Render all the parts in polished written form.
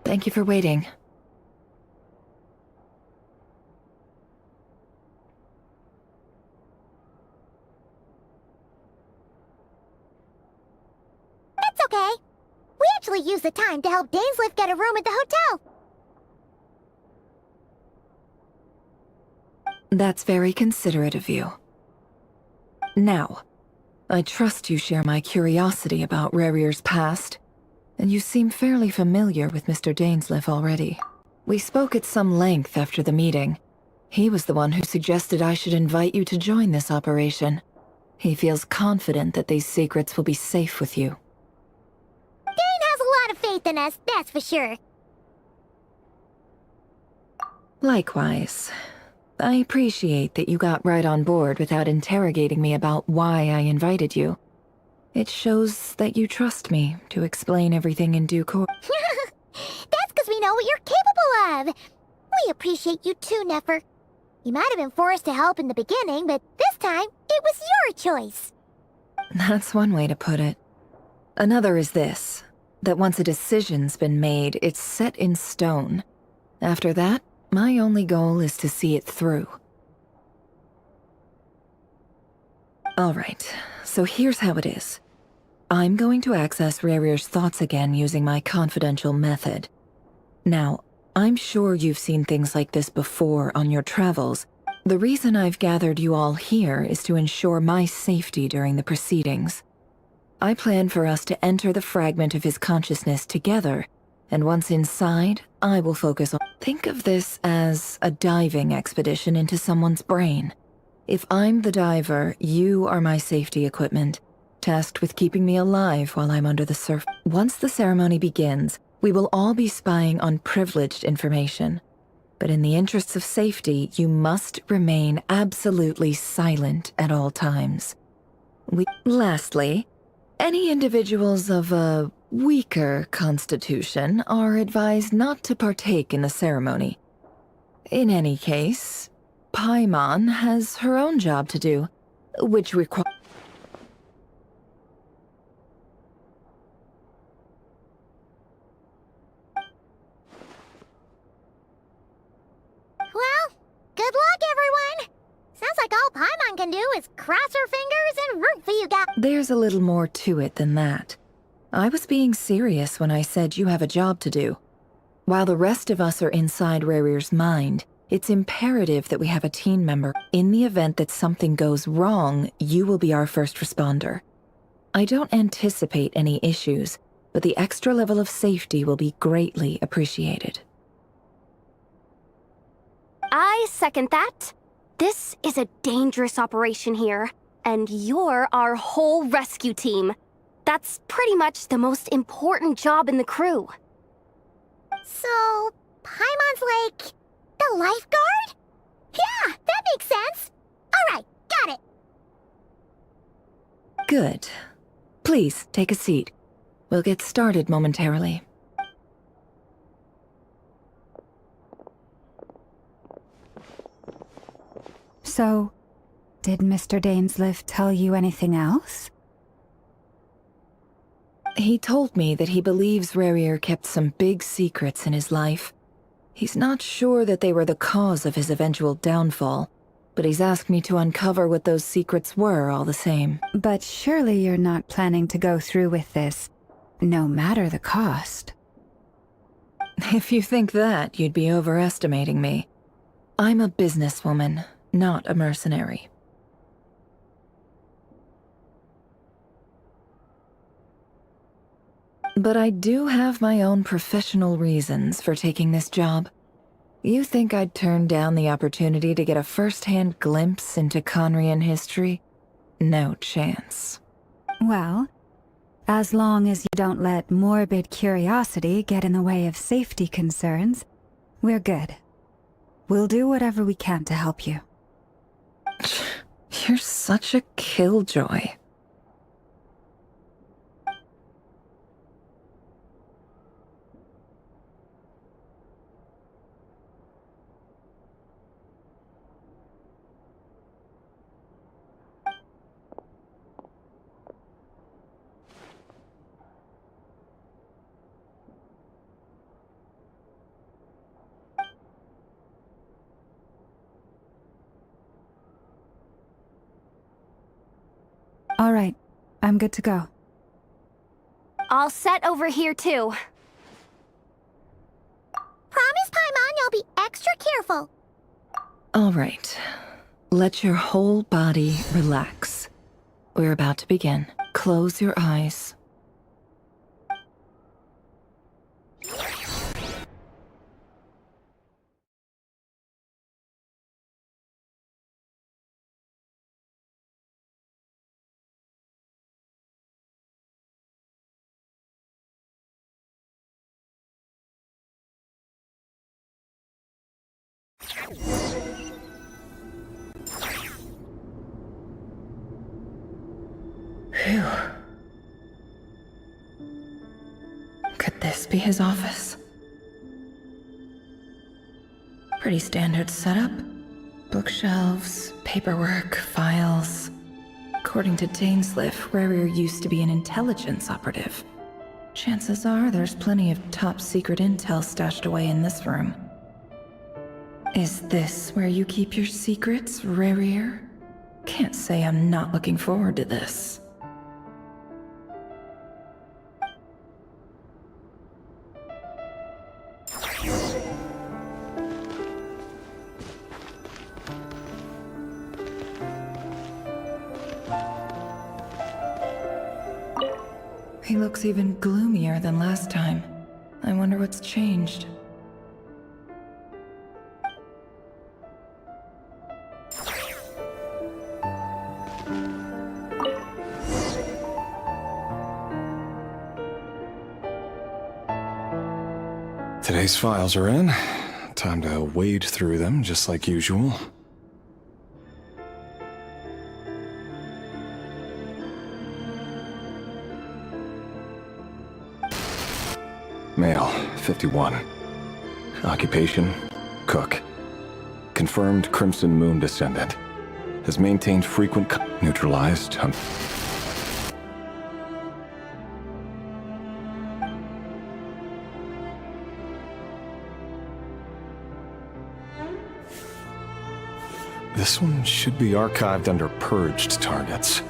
Thank you for waiting. It's okay. We actually used the time to help Dainsliff get a room at the hotel. That's very considerate of you. Now, I trust you share my curiosity about Rarier's past, and you seem fairly familiar with Mr. Dainsliff already. We spoke at some length after the meeting. He was the one who suggested I should invite you to join this operation. He feels confident that these secrets will be safe with you. Dane has a lot of faith in us, that's for sure. Likewise. I appreciate that you got right on board without interrogating me about why I invited you. It shows that you trust me to explain everything in due course. That's because we know what you're capable of. We appreciate you too, Nefer. You might have been forced to help in the beginning, but this time, it was your choice. That's one way to put it. Another is this, that once a decision's been made, it's set in stone. After that, my only goal is to see it through. Alright, so here's how it is. I'm going to access Rarier's thoughts again using my confidential method. Now, I'm sure you've seen things like this before on your travels. The reason I've gathered you all here is to ensure my safety during the proceedings. I plan for us to enter the fragment of his consciousness together, and once inside, I will focus on... Think of this as a diving expedition into someone's brain. If I'm the diver, you are my safety equipment, tasked with keeping me alive while I'm under the surface. Once the ceremony begins, we will all be spying on privileged information. But in the interests of safety, you must remain absolutely silent at all times. Lastly, any individuals of a weaker constitution are advised not to partake in the ceremony. In any case, Paimon has her own job to do, which requires... Well, good luck, everyone. Sounds like all Paimon can do is cross her fingers and root for you guys. There's a little more to it than that. I was being serious when I said you have a job to do. While the rest of us are inside Rarier's mind, it's imperative that we have a team member. In the event that something goes wrong, you will be our first responder. I don't anticipate any issues, but the extra level of safety will be greatly appreciated. I second that. This is a dangerous operation here, and you're our whole rescue team. That's pretty much the most important job in the crew. So, Paimon's like the lifeguard? Yeah, that makes sense. All right, got it. Good. Please, take a seat. We'll get started momentarily. So, did Mr. Dainsliff tell you anything else? He told me that he believes Rarier kept some big secrets in his life. He's not sure that they were the cause of his eventual downfall, but he's asked me to uncover what those secrets were all the same. But surely you're not planning to go through with this, no matter the cost. If you think that, you'd be overestimating me. I'm a businesswoman, not a mercenary. But I do have my own professional reasons for taking this job. You think I'd turn down the opportunity to get a first-hand glimpse into Conrian history? No chance. Well, as long as you don't let morbid curiosity get in the way of safety concerns, we're good. We'll do whatever we can to help you. You're such a killjoy. All right, I'm good to go. All set over here, too. Promise, Paimon, you'll be extra careful. All right. Let your whole body relax. We're about to begin. Close your eyes. Phew. Could this be his office? Pretty standard setup. Bookshelves, paperwork, files. According to Dainsliff, Rarier used to be an intelligence operative. Chances are there's plenty of top-secret intel stashed away in this room. Is this where you keep your secrets, Rarier? Can't say I'm not looking forward to this. He looks even gloomier than last time. I wonder what's changed. Today's files are in. Time to wade through them, just like usual. Male, 51. Occupation, cook. Confirmed Crimson Moon descendant. Has maintained frequent neutralized. This one should be archived under purged targets.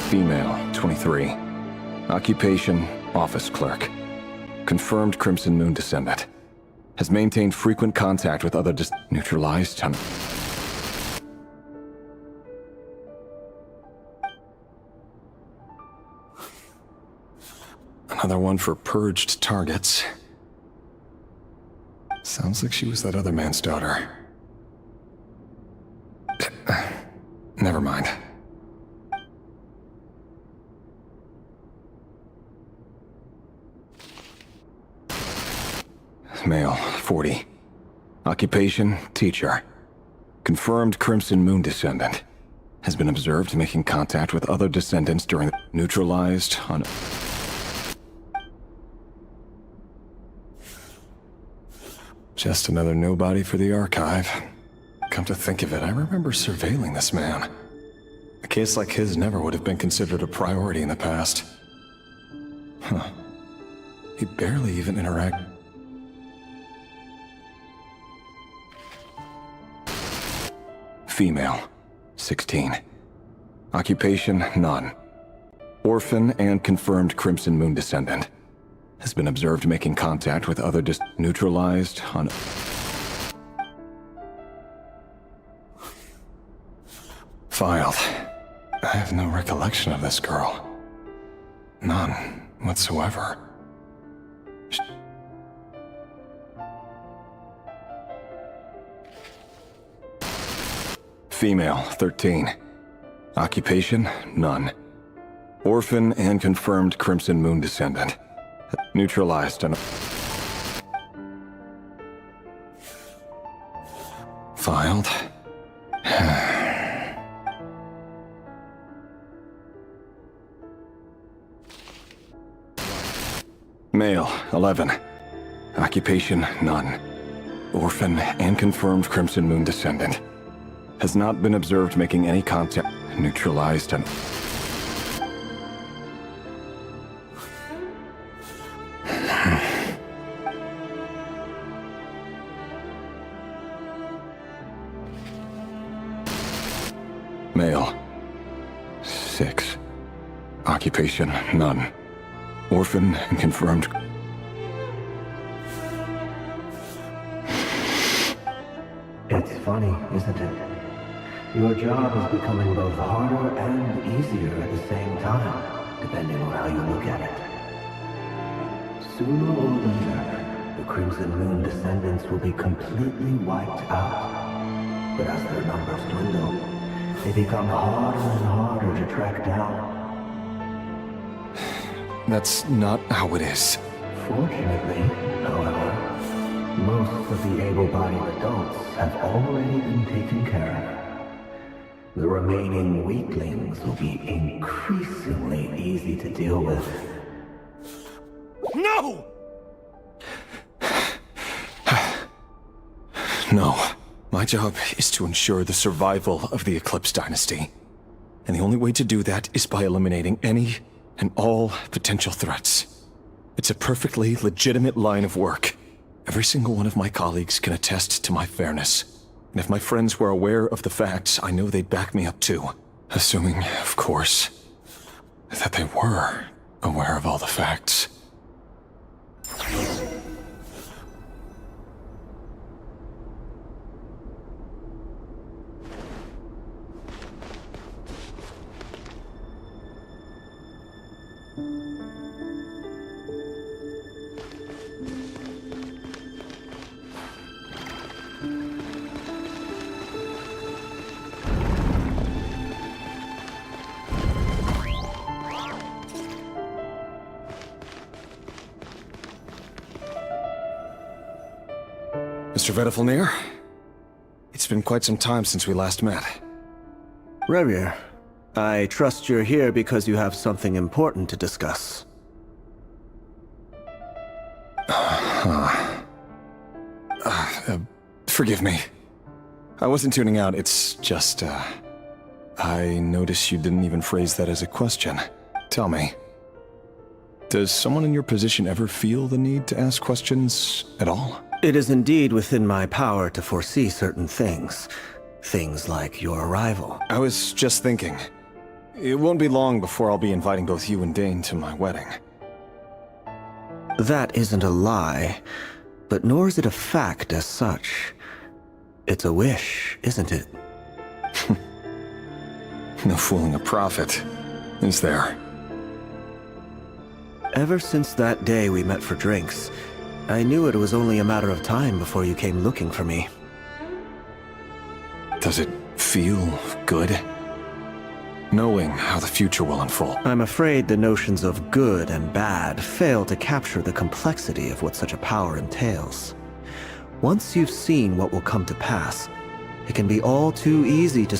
Female, 23. Occupation, office clerk. Confirmed Crimson Moon descendant. Has maintained frequent contact with other neutralized. Another one for purged targets. Sounds like she was that other man's daughter. Never mind. Male, 40. Occupation, teacher. Confirmed Crimson Moon descendant. Has been observed making contact with other descendants during the neutralized on... Just another nobody for the archive. Come to think of it, I remember surveilling this man. A case like his never would have been considered a priority in the past. Huh. He barely even interacted. Female, 16. Occupation, none. Orphan and confirmed Crimson Moon descendant. Has been observed making contact with other neutralized on... Filed. I have no recollection of this girl. None whatsoever. Female, 13. Occupation, none. Orphan and confirmed Crimson Moon descendant. Neutralized on... Filed. Male, 11. Occupation, none. Orphan and confirmed Crimson Moon descendant. Has not been observed making any contact. Neutralized on... Occupation, none. Orphan and confirmed. It's funny, isn't it? Your job is becoming both harder and easier at the same time, depending on how you look at it. Sooner or later, the Crimson Moon descendants will be completely wiped out. But as their numbers dwindle, they become harder and harder to track down. That's not how it is. Fortunately, however, most of the able-bodied adults have already been taken care of. The remaining weaklings will be increasingly easy to deal with. No! No. My job is to ensure the survival of the Eclipse Dynasty. And the only way to do that is by eliminating any and all potential threats. It's a perfectly legitimate line of work. Every single one of my colleagues can attest to my fairness. And if my friends were aware of the facts, I know they'd back me up too. Assuming, of course, that they were aware of all the facts. Mr. Vedifalnir, it's been quite some time since we last met. Revier, I trust you're here because you have something important to discuss. Forgive me. I wasn't tuning out, it's just, I noticed you didn't even phrase that as a question. Tell me, does someone in your position ever feel the need to ask questions at all? It is indeed within my power to foresee certain things. Things like your arrival. I was just thinking. It won't be long before I'll be inviting both you and Dane to my wedding. That isn't a lie, but nor is it a fact as such. It's a wish, isn't it? No fooling a prophet, is there? Ever since that day we met for drinks, I knew it was only a matter of time before you came looking for me. Does it feel good? Knowing how the future will unfold. I'm afraid the notions of good and bad fail to capture the complexity of what such a power entails. Once you've seen what will come to pass, it can be all too easy to...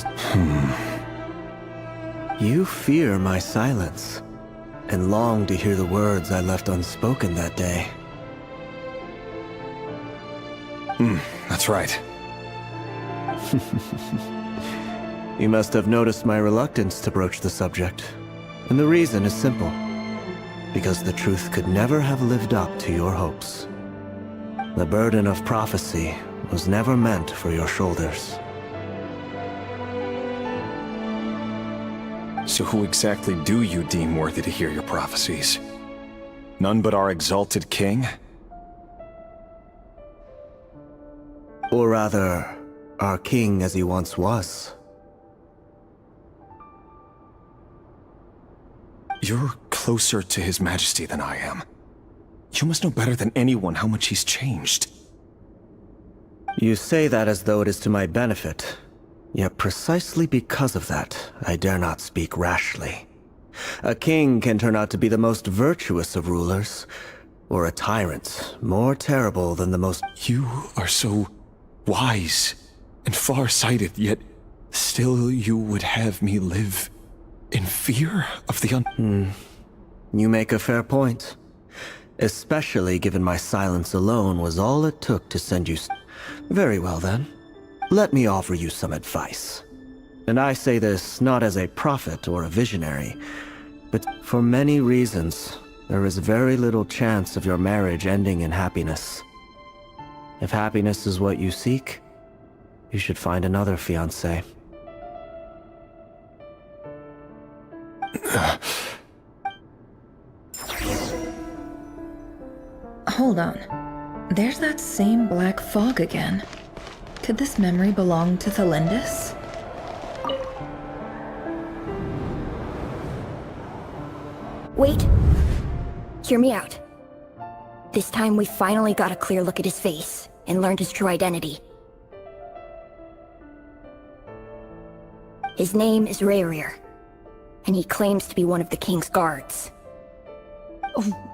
You fear my silence, and long to hear the words I left unspoken that day. That's right. You must have noticed my reluctance to broach the subject. And the reason is simple. Because the truth could never have lived up to your hopes. The burden of prophecy was never meant for your shoulders. So who exactly do you deem worthy to hear your prophecies? None but our exalted king? Or rather, our king as he once was. You're closer to His Majesty than I am. You must know better than anyone how much he's changed. You say that as though it is to my benefit. Yet precisely because of that, I dare not speak rashly. A king can turn out to be the most virtuous of rulers, or a tyrant more terrible than the most... You are so wise and far-sighted, yet still you would have me live in fear of the You make a fair point. Especially given my silence alone was all it took to send you... Very well then. Let me offer you some advice. And I say this not as a prophet or a visionary, but for many reasons, there is very little chance of your marriage ending in happiness. If happiness is what you seek, you should find another fiancé. Hold on. There's that same black fog again. Could this memory belong to Thelindis? Wait. Hear me out. This time we finally got a clear look at his face and learned his true identity. His name is Rayrir, and he claims to be one of the king's guards.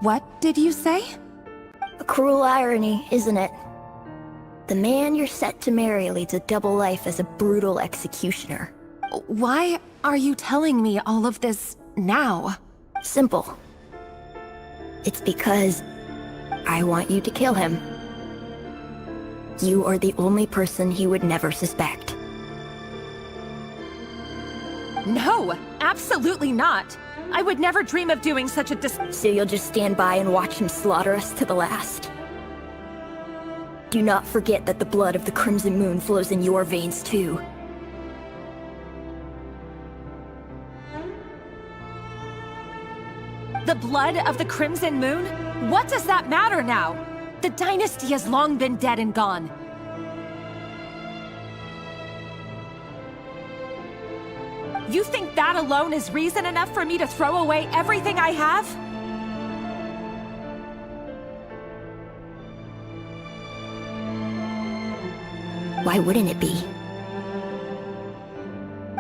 What did you say? A cruel irony, isn't it? The man you're set to marry leads a double life as a brutal executioner. Why are you telling me all of this now? Simple. It's because I want you to kill him. You are the only person he would never suspect. No, absolutely not. I would never dream of doing such a So you'll just stand by and watch him slaughter us to the last? Do not forget that the blood of the Crimson Moon flows in your veins too. The blood of the Crimson Moon? What does that matter now? The dynasty has long been dead and gone. You think that alone is reason enough for me to throw away everything I have? Why wouldn't it be?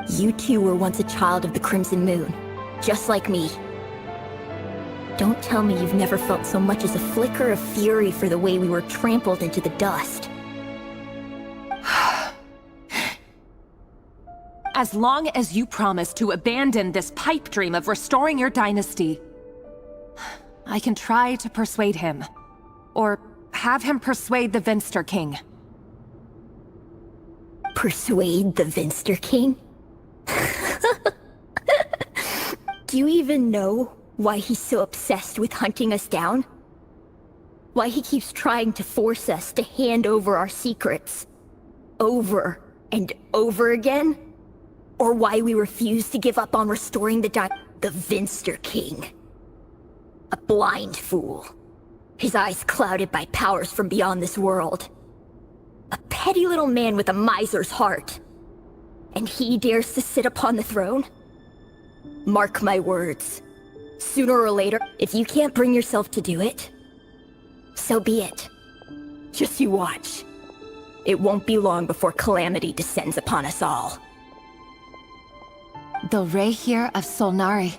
You two were once a child of the Crimson Moon, just like me. Don't tell me you've never felt so much as a flicker of fury for the way we were trampled into the dust. As long as you promise to abandon this pipe dream of restoring your dynasty, I can try to persuade him. Or have him persuade the Vinster King. Persuade the Vinster King? Do you even know why he's so obsessed with hunting us down? Why he keeps trying to force us to hand over our secrets? Over and over again? Or why we refuse to give up on restoring the Vinster King? A blind fool. His eyes clouded by powers from beyond this world. A petty little man with a miser's heart. And he dares to sit upon the throne? Mark my words. Sooner or later, if you can't bring yourself to do it, so be it. Just you watch. It won't be long before calamity descends upon us all. The Rayrir of Solnari.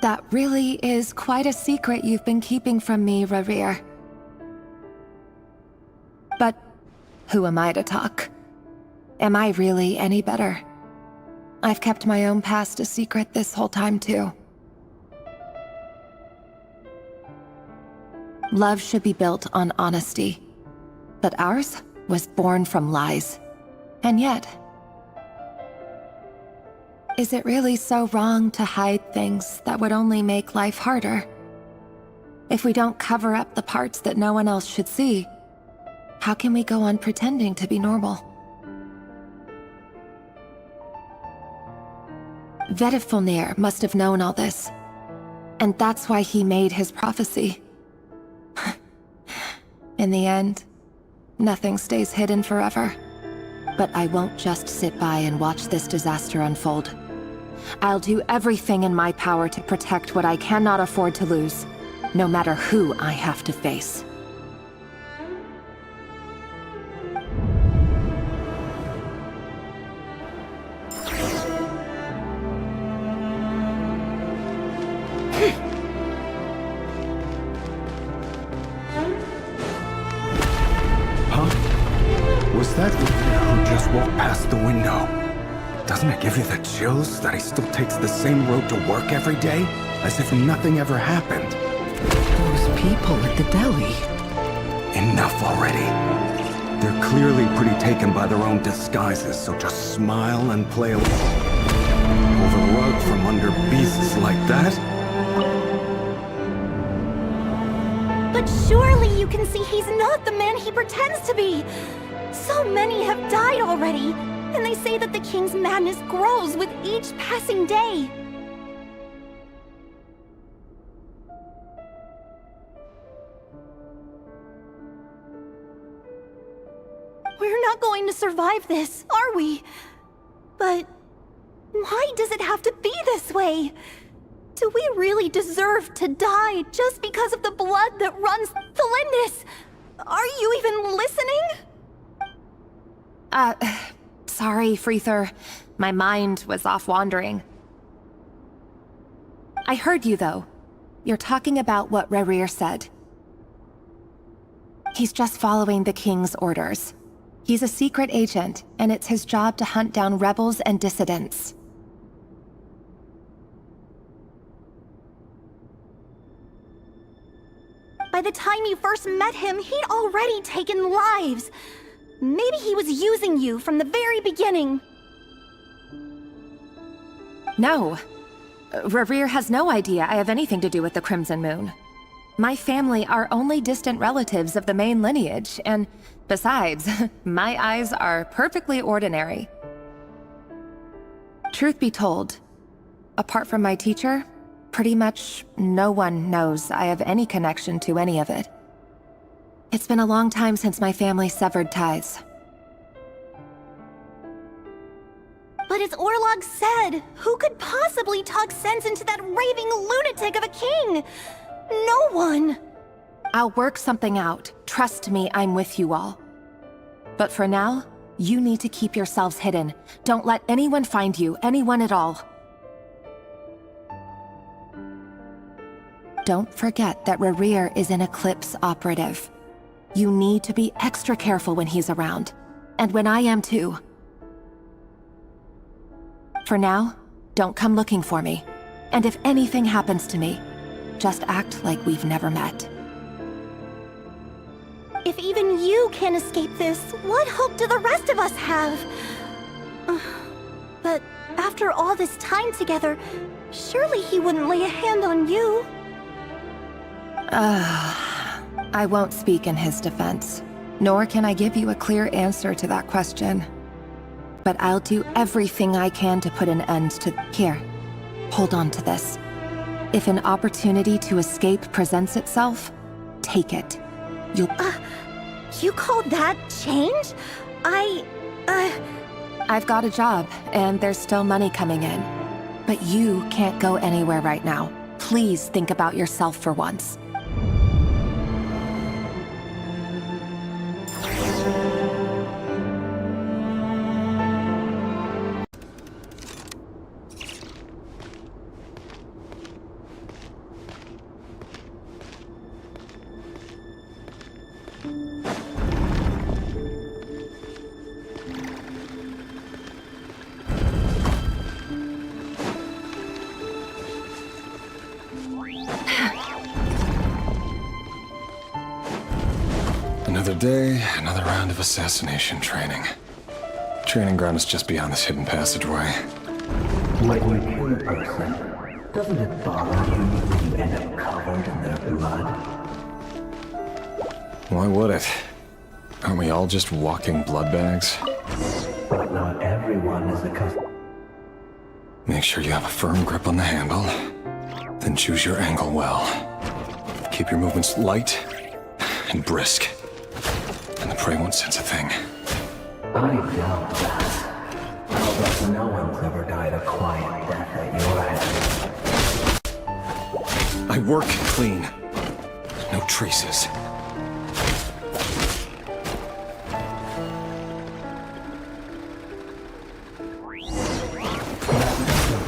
That really is quite a secret you've been keeping from me, Rayrir. But who am I to talk? Am I really any better? I've kept my own past a secret this whole time, too. Love should be built on honesty. But ours was born from lies. And yet, is it really so wrong to hide things that would only make life harder? If we don't cover up the parts that no one else should see, how can we go on pretending to be normal? Vedifulnir must have known all this, and that's why he made his prophecy. In the end, nothing stays hidden forever. But I won't just sit by and watch this disaster unfold. I'll do everything in my power to protect what I cannot afford to lose, no matter who I have to face. Was that who just walked past the window? Doesn't it give you the chills that he still takes the same road to work every day? As if nothing ever happened. Those people at the deli. Enough already. They're clearly pretty taken by their own disguises, so just smile and play along. Pull the rug from under beasts like that? But surely you can see he's not the man he pretends to be! So many have died already, and they say that the king's madness grows with each passing day. We're not going to survive this, are we? But why does it have to be this way? Do we really deserve to die just because of the blood that runs the Lindis? Are you even listening? Sorry, Freether. My mind was off wandering. I heard you, though. You're talking about what Rerir said. He's just following the King's orders. He's a secret agent, and it's his job to hunt down rebels and dissidents. By the time you first met him, he'd already taken lives. Maybe he was using you from the very beginning. No. Rerir has no idea I have anything to do with the Crimson Moon. My family are only distant relatives of the main lineage, and besides, my eyes are perfectly ordinary. Truth be told, apart from my teacher, pretty much no one knows I have any connection to any of it. It's been a long time since my family severed ties. But as Orlog said, who could possibly talk sense into that raving lunatic of a king? No one! I'll work something out. Trust me, I'm with you all. But for now, you need to keep yourselves hidden. Don't let anyone find you, anyone at all. Don't forget that Rerir is an Eclipse operative. You need to be extra careful when he's around. And when I am too. For now, don't come looking for me. And if anything happens to me, just act like we've never met. If even you can't escape this, what hope do the rest of us have? But after all this time together, surely he wouldn't lay a hand on you. I won't speak in his defense, nor can I give you a clear answer to that question. But I'll do everything I can to put an end to... Here, hold on to this. If an opportunity to escape presents itself, take it. You'll... You call that change? I've got a job, and there's still money coming in. But you can't go anywhere right now. Please think about yourself for once. Another day, another round of assassination training. Training ground is just beyond this hidden passageway. When you kill a person, doesn't it bother you when you end up covered in their blood? Why would it? Aren't we all just walking blood bags? But not everyone is accustomed. Make sure you have a firm grip on the handle, then choose your angle well. Keep your movements light and brisk, and the prey won't sense a thing. I doubt that. I'll bet no one's ever died a quiet death at your hands. I work clean. No traces.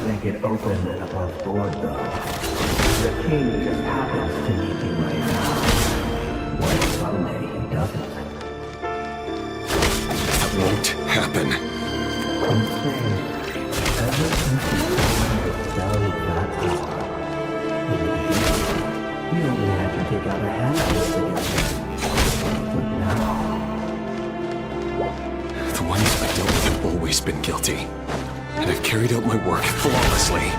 Make it open and above board, though. The king just happens to need you right now. What if someday he doesn't? That won't happen. I'm saying, ever since you found the cell of that hour, in the beginning, you only had to take out a handful together. But now... The ones I dealt with have always been guilty. And I've carried out my work flawlessly.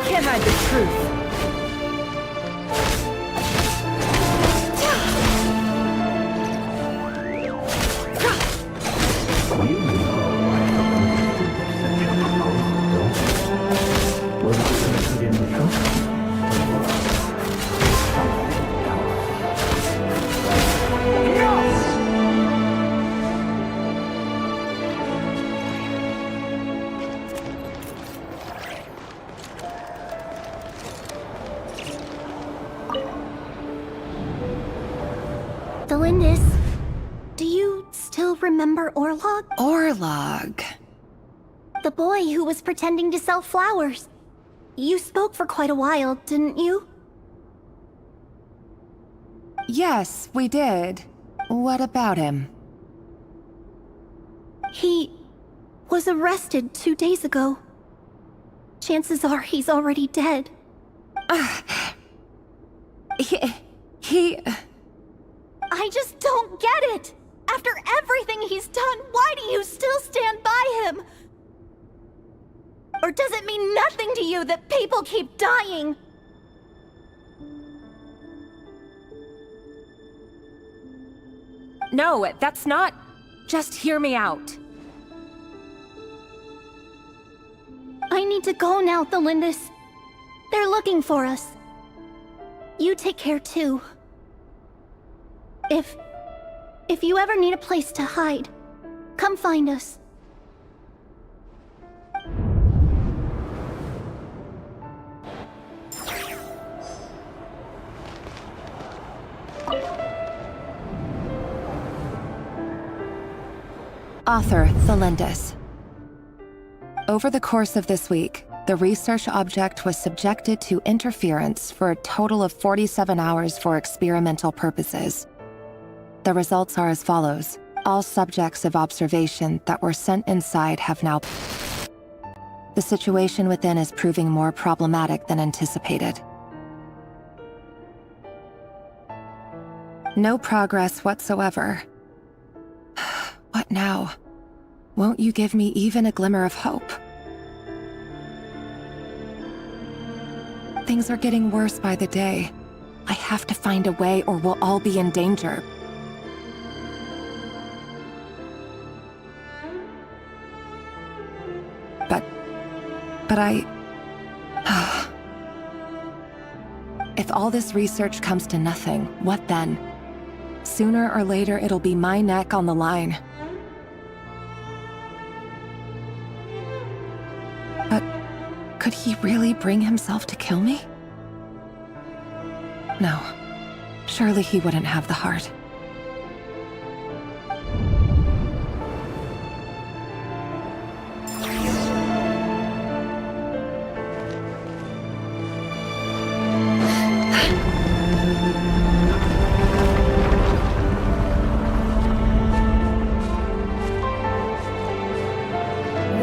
Can't hide the truth. You know why I don't think such a proposal, don't you? Delindis, do you still remember Orlog? Orlog. The boy who was pretending to sell flowers. You spoke for quite a while, didn't you? Yes, we did. What about him? He was arrested 2 days ago. Chances are he's already dead. He... I just don't get it! After everything he's done, why do you still stand by him? Or does it mean nothing to you that people keep dying? No, that's not... Just hear me out. I need to go now, Delindis. They're looking for us. You take care too. If you ever need a place to hide, come find us. Author, Thelindis. Over the course of this week, the research object was subjected to interference for a total of 47 hours for experimental purposes. The results are as follows. All subjects of observation that were sent inside have now... The situation within is proving more problematic than anticipated. No progress whatsoever. What now? Won't you give me even a glimmer of hope? Things are getting worse by the day. I have to find a way or we'll all be in danger. But I... If all this research comes to nothing, what then? Sooner or later, it'll be my neck on the line. But could he really bring himself to kill me? No. Surely he wouldn't have the heart.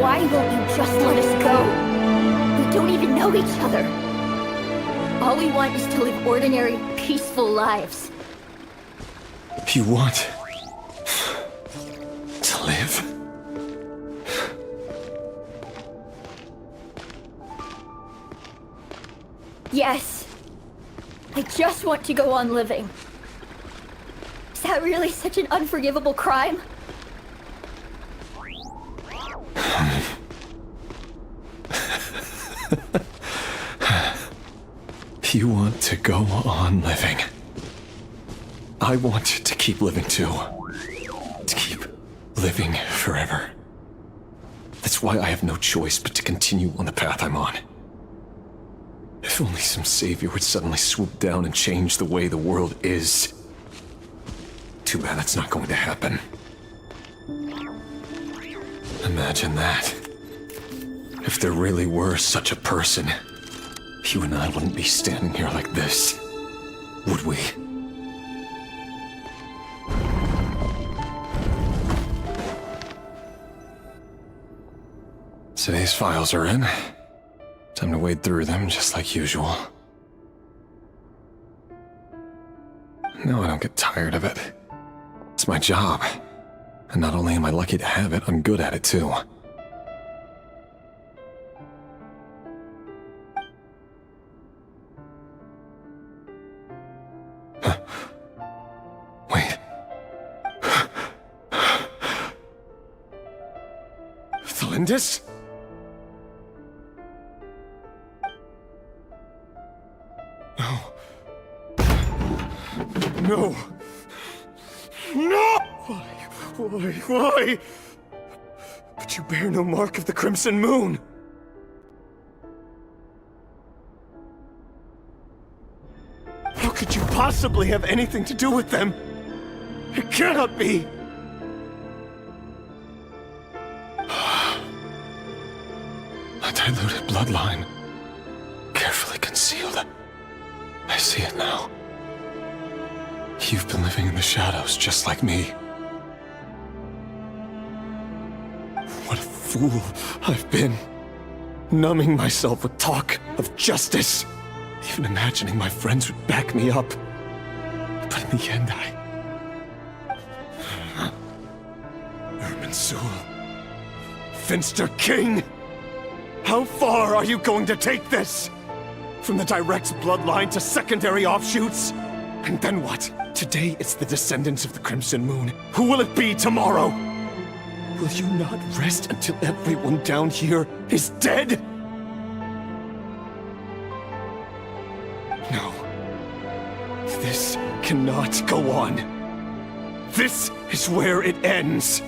Why won't you just let us go? We don't even know each other. All we want is to live ordinary, peaceful lives. You want... to live? Yes. I just want to go on living. Is that really such an unforgivable crime? You want to go on living. I want to keep living too. To keep living forever. That's why I have no choice but to continue on the path I'm on. If only some savior would suddenly swoop down and change the way the world is. Too bad that's not going to happen. Imagine that. If there really were such a person, you and I wouldn't be standing here like this, would we? Today's files are in. Time to wade through them just like usual. No, I don't get tired of it. It's my job. And not only am I lucky to have it, I'm good at it too. Wait. Thelindis? No. No. No! Why? But you bear no mark of the Crimson Moon. How could you possibly have anything to do with them? It cannot be! A diluted bloodline. Carefully concealed. I see it now. You've been living in the shadows just like me. What a fool I've been. Numbing myself with talk of justice. Even imagining my friends would back me up. But in the end, Irminsul. Finster King! How far are you going to take this? From the direct bloodline to secondary offshoots? And then what? Today it's the descendants of the Crimson Moon. Who will it be tomorrow? Will you not rest until everyone down here is dead? No. This cannot go on. This is where it ends.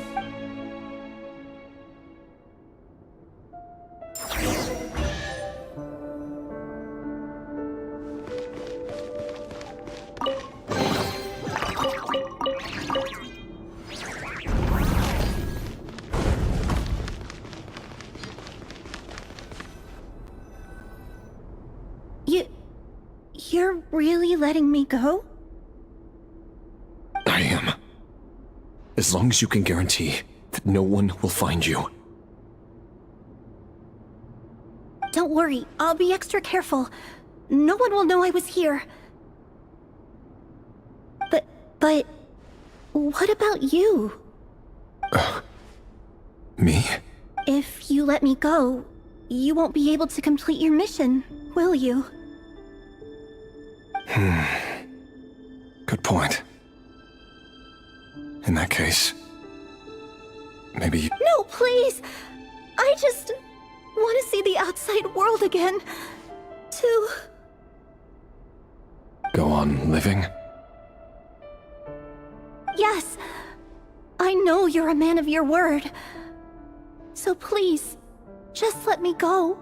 You're really letting me go? I am. As long as you can guarantee that no one will find you. Don't worry, I'll be extra careful. No one will know I was here. But... what about you? Me? If you let me go, you won't be able to complete your mission, will you? Good point. In that case, maybe... No, please! I just want to see the outside world again. To... go on living? Yes. I know you're a man of your word. So please, just let me go.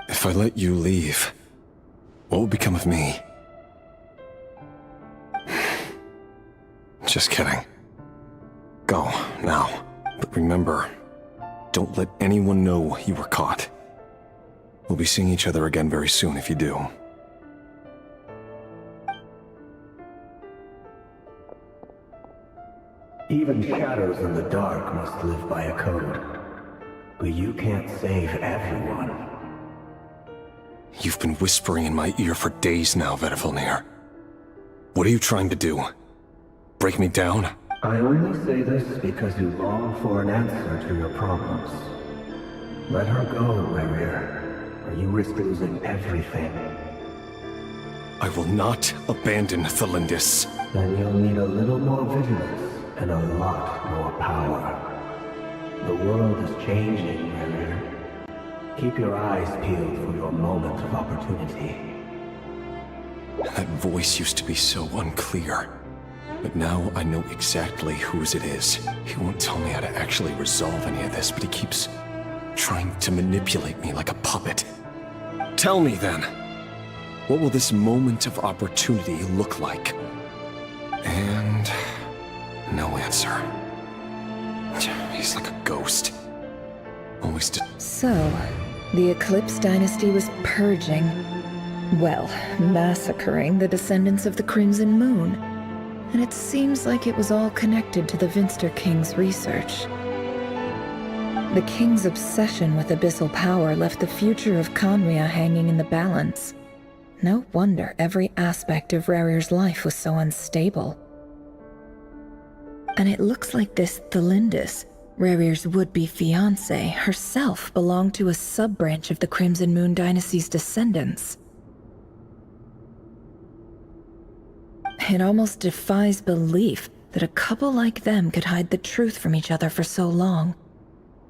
If I let you leave, what will become of me? Just kidding. Go, now. But remember, don't let anyone know you were caught. We'll be seeing each other again very soon if you do. Even shadows in the dark must live by a code. But you can't save everyone. You've been whispering in my ear for days now, Vedifilnir. What are you trying to do? Break me down? I only say this because you long for an answer to your problems. Let her go, Rerir, or you risk losing everything. I will not abandon Thelindis. Then you'll need a little more vigilance and a lot more power. The world is changing, Rerir. Keep your eyes peeled for your moment of opportunity. That voice used to be so unclear. But now I know exactly whose it is. He won't tell me how to actually resolve any of this, but he keeps trying to manipulate me like a puppet. Tell me then, what will this moment of opportunity look like? And no answer. He's like a ghost. Always So, the Eclipse Dynasty was purging, well, massacring the descendants of the Crimson Moon. And it seems like it was all connected to the Vinster King's research. The King's obsession with abyssal power left the future of Conria hanging in the balance. No wonder every aspect of Rerir's life was so unstable. And it looks like this Thelindis, Rerir's would-be fiancé, herself belonged to a sub-branch of the Crimson Moon Dynasty's descendants. It almost defies belief that a couple like them could hide the truth from each other for so long.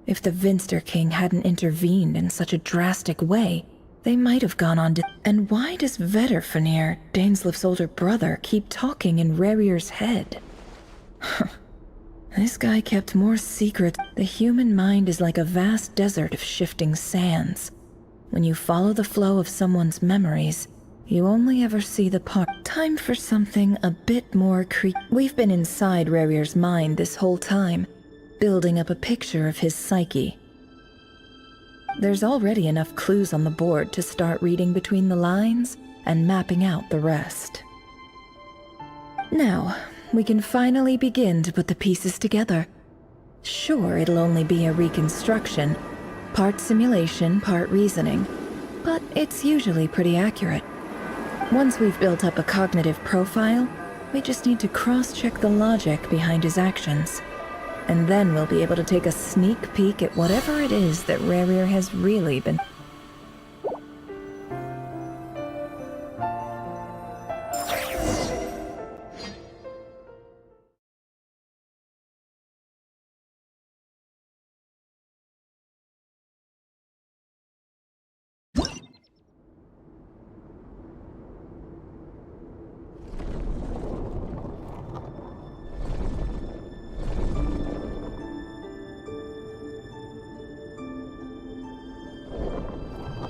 If the Vinster King hadn't intervened in such a drastic way, they might have gone on to... And why does Vedifilnir, Daneslif's older brother, keep talking in Rerir's head? This guy kept more secrets. The human mind is like a vast desert of shifting sands. When you follow the flow of someone's memories, You only ever see the part. Time for something a bit more We've been inside Rarir's mind this whole time, building up a picture of his psyche. There's already enough clues on the board to start reading between the lines and mapping out the rest. Now, we can finally begin to put the pieces together. Sure, it'll only be a reconstruction, part simulation, part reasoning, but it's usually pretty accurate. Once we've built up a cognitive profile, we just need to cross-check the logic behind his actions. And then we'll be able to take a sneak peek at whatever it is that Rarir has really been...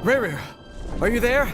Rarir, are you there?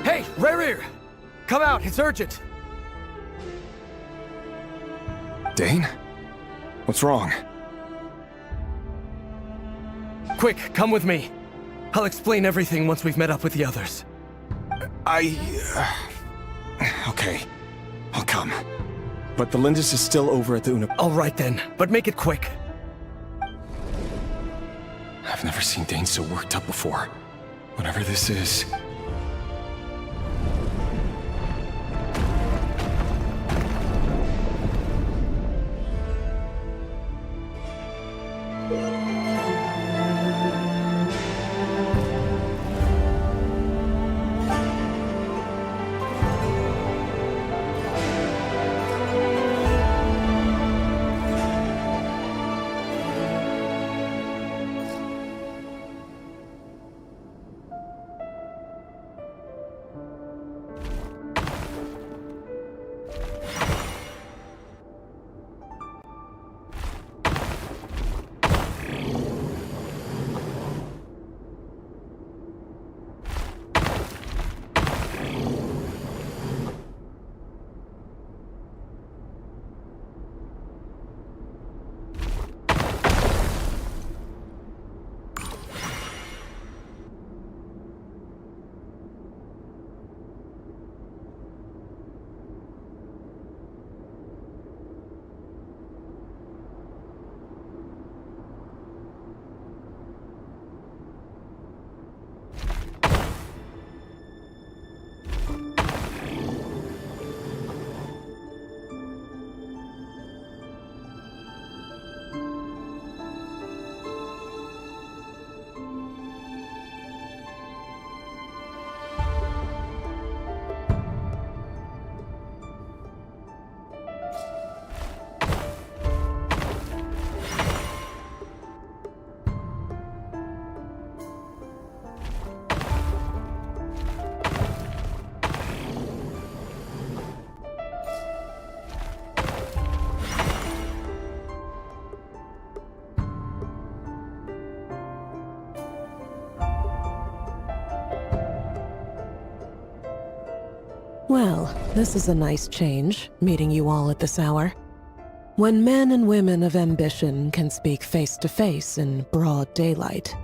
Hey, Rarir! Come out, it's urgent! Dane? What's wrong? Quick, come with me. I'll explain everything once we've met up with the others. Okay. I'll come. But the Lindis is still over at the All right then, but make it quick. I've never seen Dane so worked up before. Whatever this is... Well, this is a nice change, meeting you all at this hour. When men and women of ambition can speak face to face in broad daylight,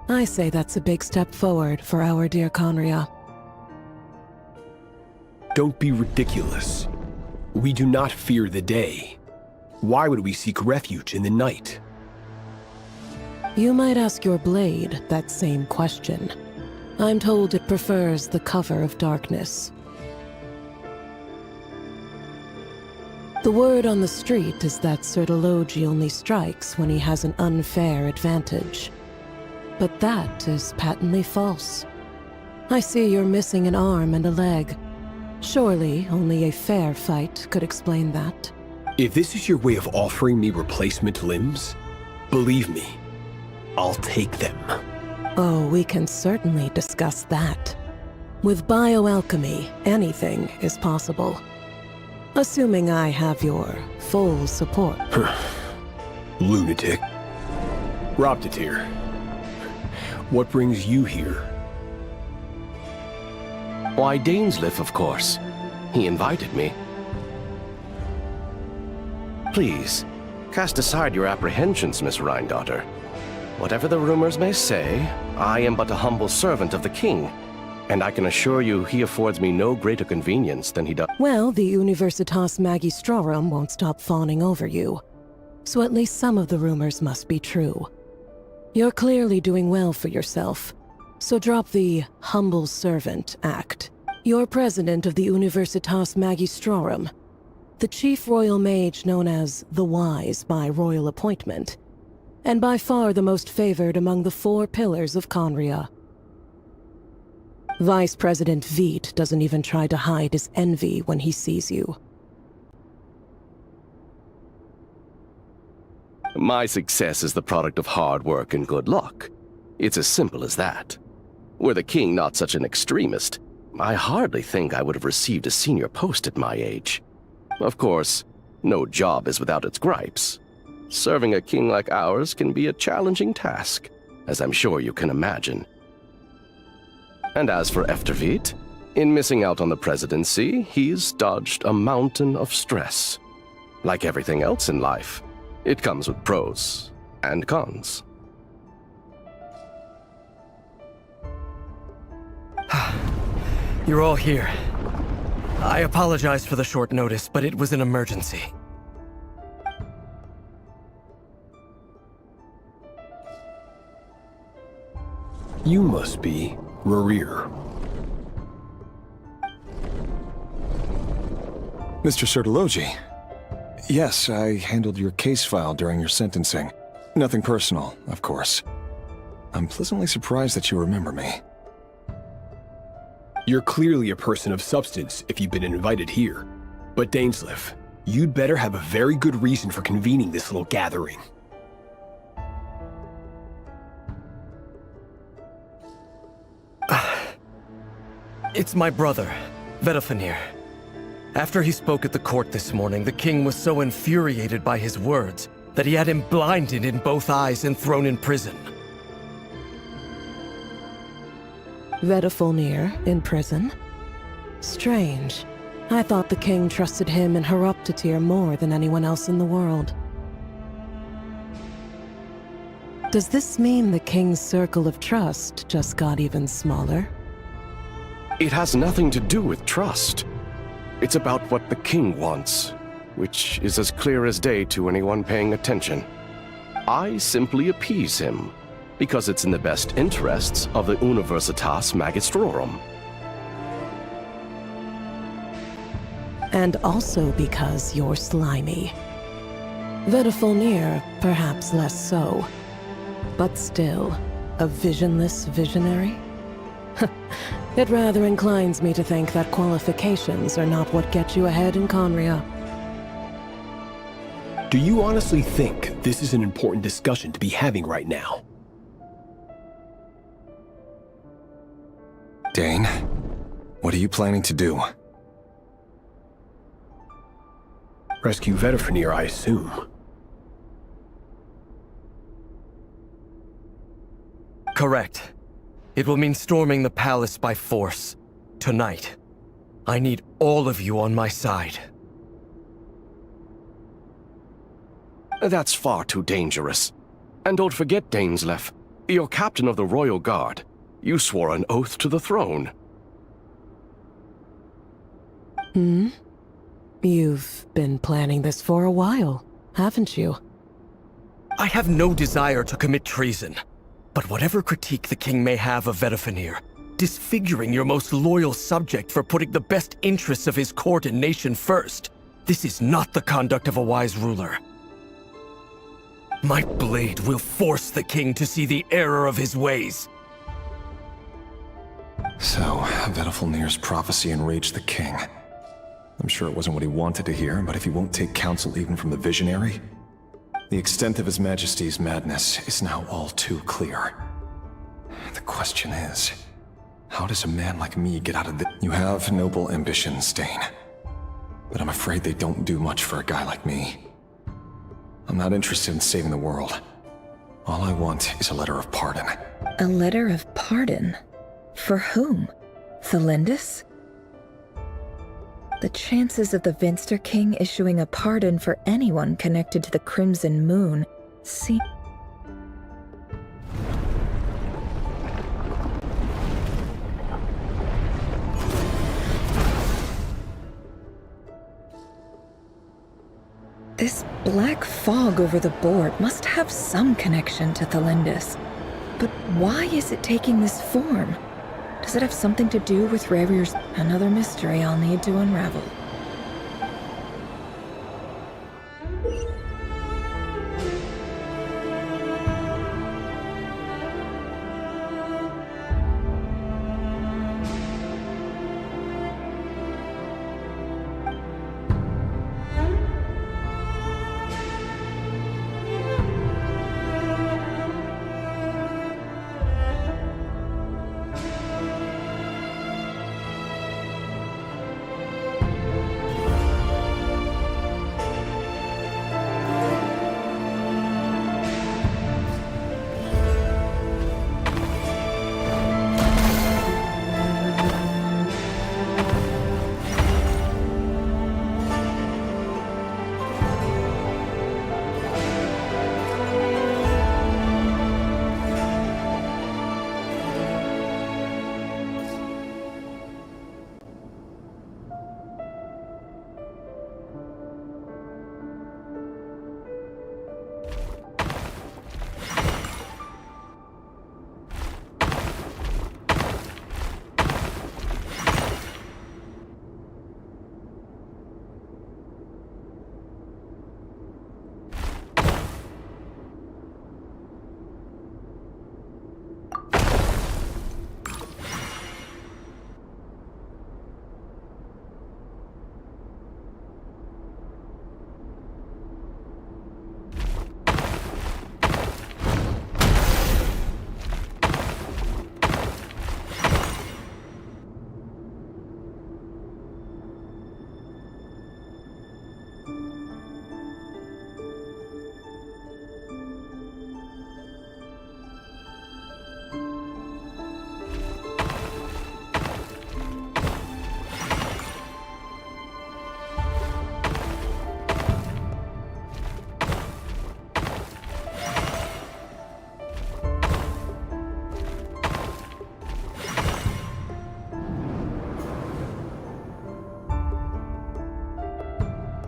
I say that's a big step forward for our dear Conria. Don't be ridiculous. We do not fear the day. Why would we seek refuge in the night? You might ask your blade that same question. I'm told it prefers the cover of darkness. The word on the street is that Sertologi only strikes when he has an unfair advantage. But that is patently false. I see you're missing an arm and a leg. Surely only a fair fight could explain that. If this is your way of offering me replacement limbs, believe me, I'll take them. Oh, we can certainly discuss that. With bioalchemy, anything is possible. Assuming I have your full support. Lunatic. Roptatir. What brings you here? Why, Dainsleif, of course. He invited me. Please, cast aside your apprehensions, Miss Rheindotter. Whatever the rumors may say, I am but a humble servant of the king, and I can assure you he affords me no greater convenience than he does. Well, the Universitas Magistrorum won't stop fawning over you. So at least some of the rumors must be true. You're clearly doing well for yourself, so drop the humble servant act. You're president of the Universitas Magistrorum, the chief royal mage known as the Wise by royal appointment, and by far the most favored among the 4 pillars of Conria. Vice President Veit doesn't even try to hide his envy when he sees you. My success is the product of hard work and good luck. It's as simple as that. Were the king not such an extremist, I hardly think I would have received a senior post at my age. Of course, no job is without its gripes. Serving a king like ours can be a challenging task, as I'm sure you can imagine. And as for Efterveit, in missing out on the presidency, he's dodged a mountain of stress. Like everything else in life, it comes with pros and cons. You're all here. I apologize for the short notice, but it was an emergency. You must be Rerir. Mr. Sertologi. Yes, I handled your case file during your sentencing. Nothing personal, of course. I'm pleasantly surprised that you remember me. You're clearly a person of substance if you've been invited here. But Dainsleif, you'd better have a very good reason for convening this little gathering. It's my brother, Vedafenir. After he spoke at the court this morning, the king was so infuriated by his words that he had him blinded in both eyes and thrown in prison. Vedafenir in prison? Strange. I thought the king trusted him and Roptatir more than anyone else in the world. Does this mean the king's circle of trust just got even smaller? It has nothing to do with trust. It's about what the king wants, which is as clear as day to anyone paying attention. I simply appease him, because it's in the best interests of the Universitas Magistrorum. And also because you're slimy. Vedafenir, perhaps less so. But still, a visionless visionary? It rather inclines me to think that qualifications are not what get you ahead in Conria. Do you honestly think this is an important discussion to be having right now? Dane, what are you planning to do? Rescue Vedafenir, I assume. Correct. It will mean storming the palace by force. Tonight. I need all of you on my side. That's far too dangerous. And don't forget, Dainsleif, you're captain of the Royal Guard. You swore an oath to the throne. You've been planning this for a while, haven't you? I have no desire to commit treason. But whatever critique the king may have of Vedifenir, disfiguring your most loyal subject for putting the best interests of his court and nation first, this is not the conduct of a wise ruler. My blade will force the king to see the error of his ways. So, Vedifenir's prophecy enraged the king. I'm sure it wasn't what he wanted to hear, but if he won't take counsel even from the visionary, the extent of His Majesty's madness is now all too clear. The question is, how does a man like me get out of this? You have noble ambitions, Dane. But I'm afraid they don't do much for a guy like me. I'm not interested in saving the world. All I want is a letter of pardon. A letter of pardon? For whom? Thelindis? The chances of the Vinster King issuing a pardon for anyone connected to the Crimson Moon seem... This black fog over the board must have some connection to Thelindis. But why is it taking this form? Does it have something to do with Revir's... Another mystery I'll need to unravel.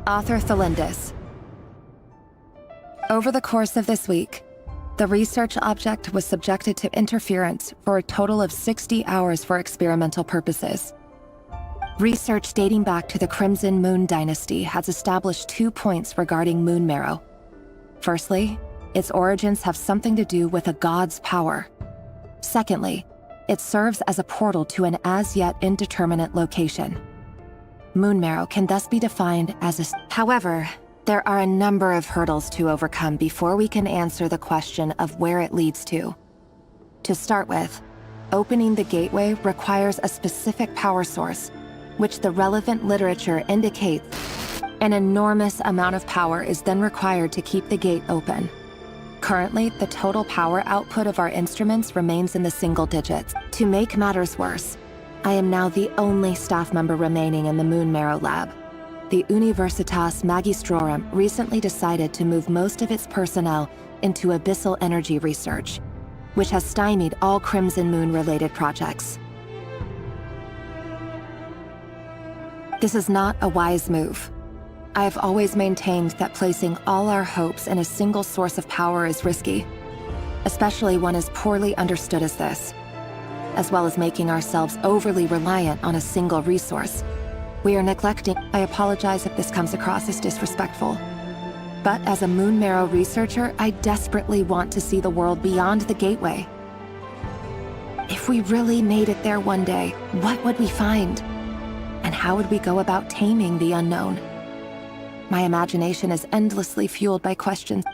Author Thelindis. Over the course of this week, the research object was subjected to interference for a total of 60 hours for experimental purposes. Research dating back to the Crimson Moon Dynasty has established 2 points regarding moon marrow. Firstly, its origins have something to do with a god's power. Secondly, it serves as a portal to an as-yet indeterminate location. Moon marrow can thus be defined as a... However, there are a number of hurdles to overcome before we can answer the question of where it leads to. To start with, opening the gateway requires a specific power source, which the relevant literature indicates an enormous amount of power is then required to keep the gate open. Currently, the total power output of our instruments remains in the single digits. To make matters worse, I am now the only staff member remaining in the Moon Marrow lab. The Universitas Magistrorum recently decided to move most of its personnel into abyssal energy research, which has stymied all Crimson Moon-related projects. This is not a wise move. I have always maintained that placing all our hopes in a single source of power is risky, especially one as poorly understood as this, as well as making ourselves overly reliant on a single resource. We are neglecting. I apologize if this comes across as disrespectful. But as a Moon Marrow researcher, I desperately want to see the world beyond the gateway. If we really made it there one day, what would we find? And how would we go about taming the unknown? My imagination is endlessly fueled by questions.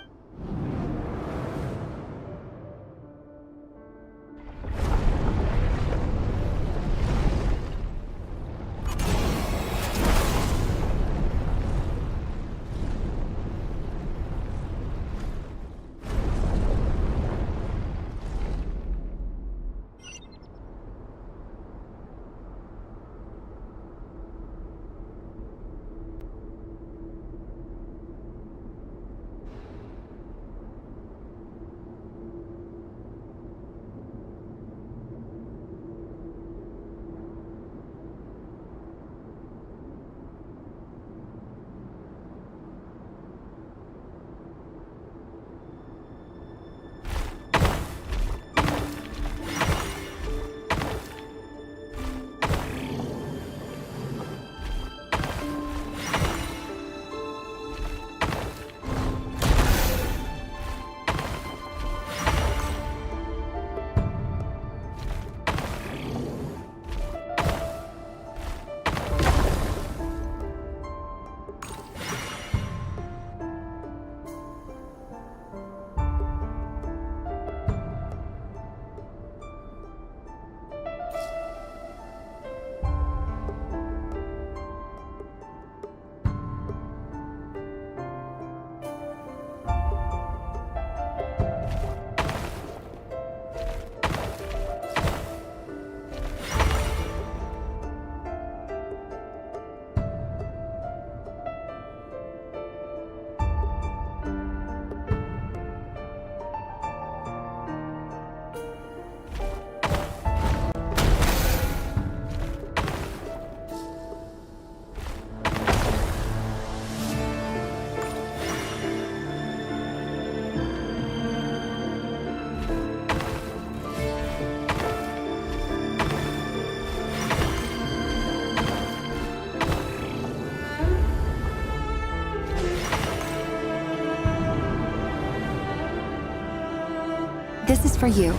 This is for you.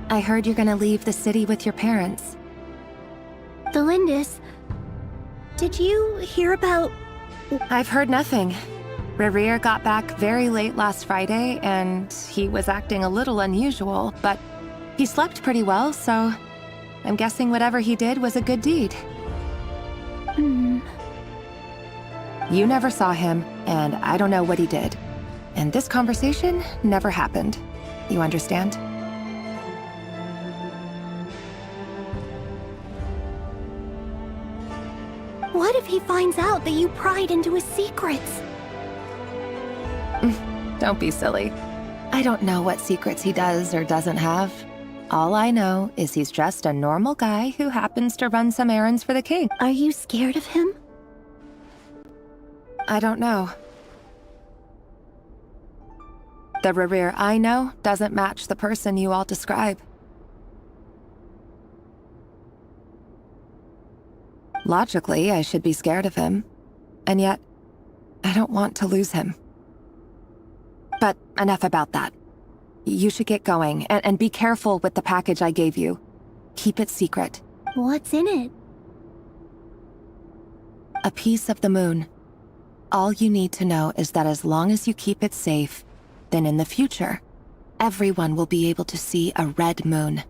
I heard you're gonna leave the city with your parents. The Lindis... Did you hear about... I've heard nothing. Rerir got back very late last Friday, and he was acting a little unusual, but he slept pretty well, so I'm guessing whatever he did was a good deed. You never saw him, and I don't know what he did. And this conversation never happened. You understand? What if he finds out that you pried into his secrets? Don't be silly. I don't know what secrets he does or doesn't have. All I know is he's just a normal guy who happens to run some errands for the king. Are you scared of him? I don't know. The Rerir I know doesn't match the person you all describe. Logically, I should be scared of him. And yet, I don't want to lose him. But enough about that. You should get going, and be careful with the package I gave you. Keep it secret. What's in it? A piece of the moon. All you need to know is that as long as you keep it safe, then in the future, everyone will be able to see a red moon.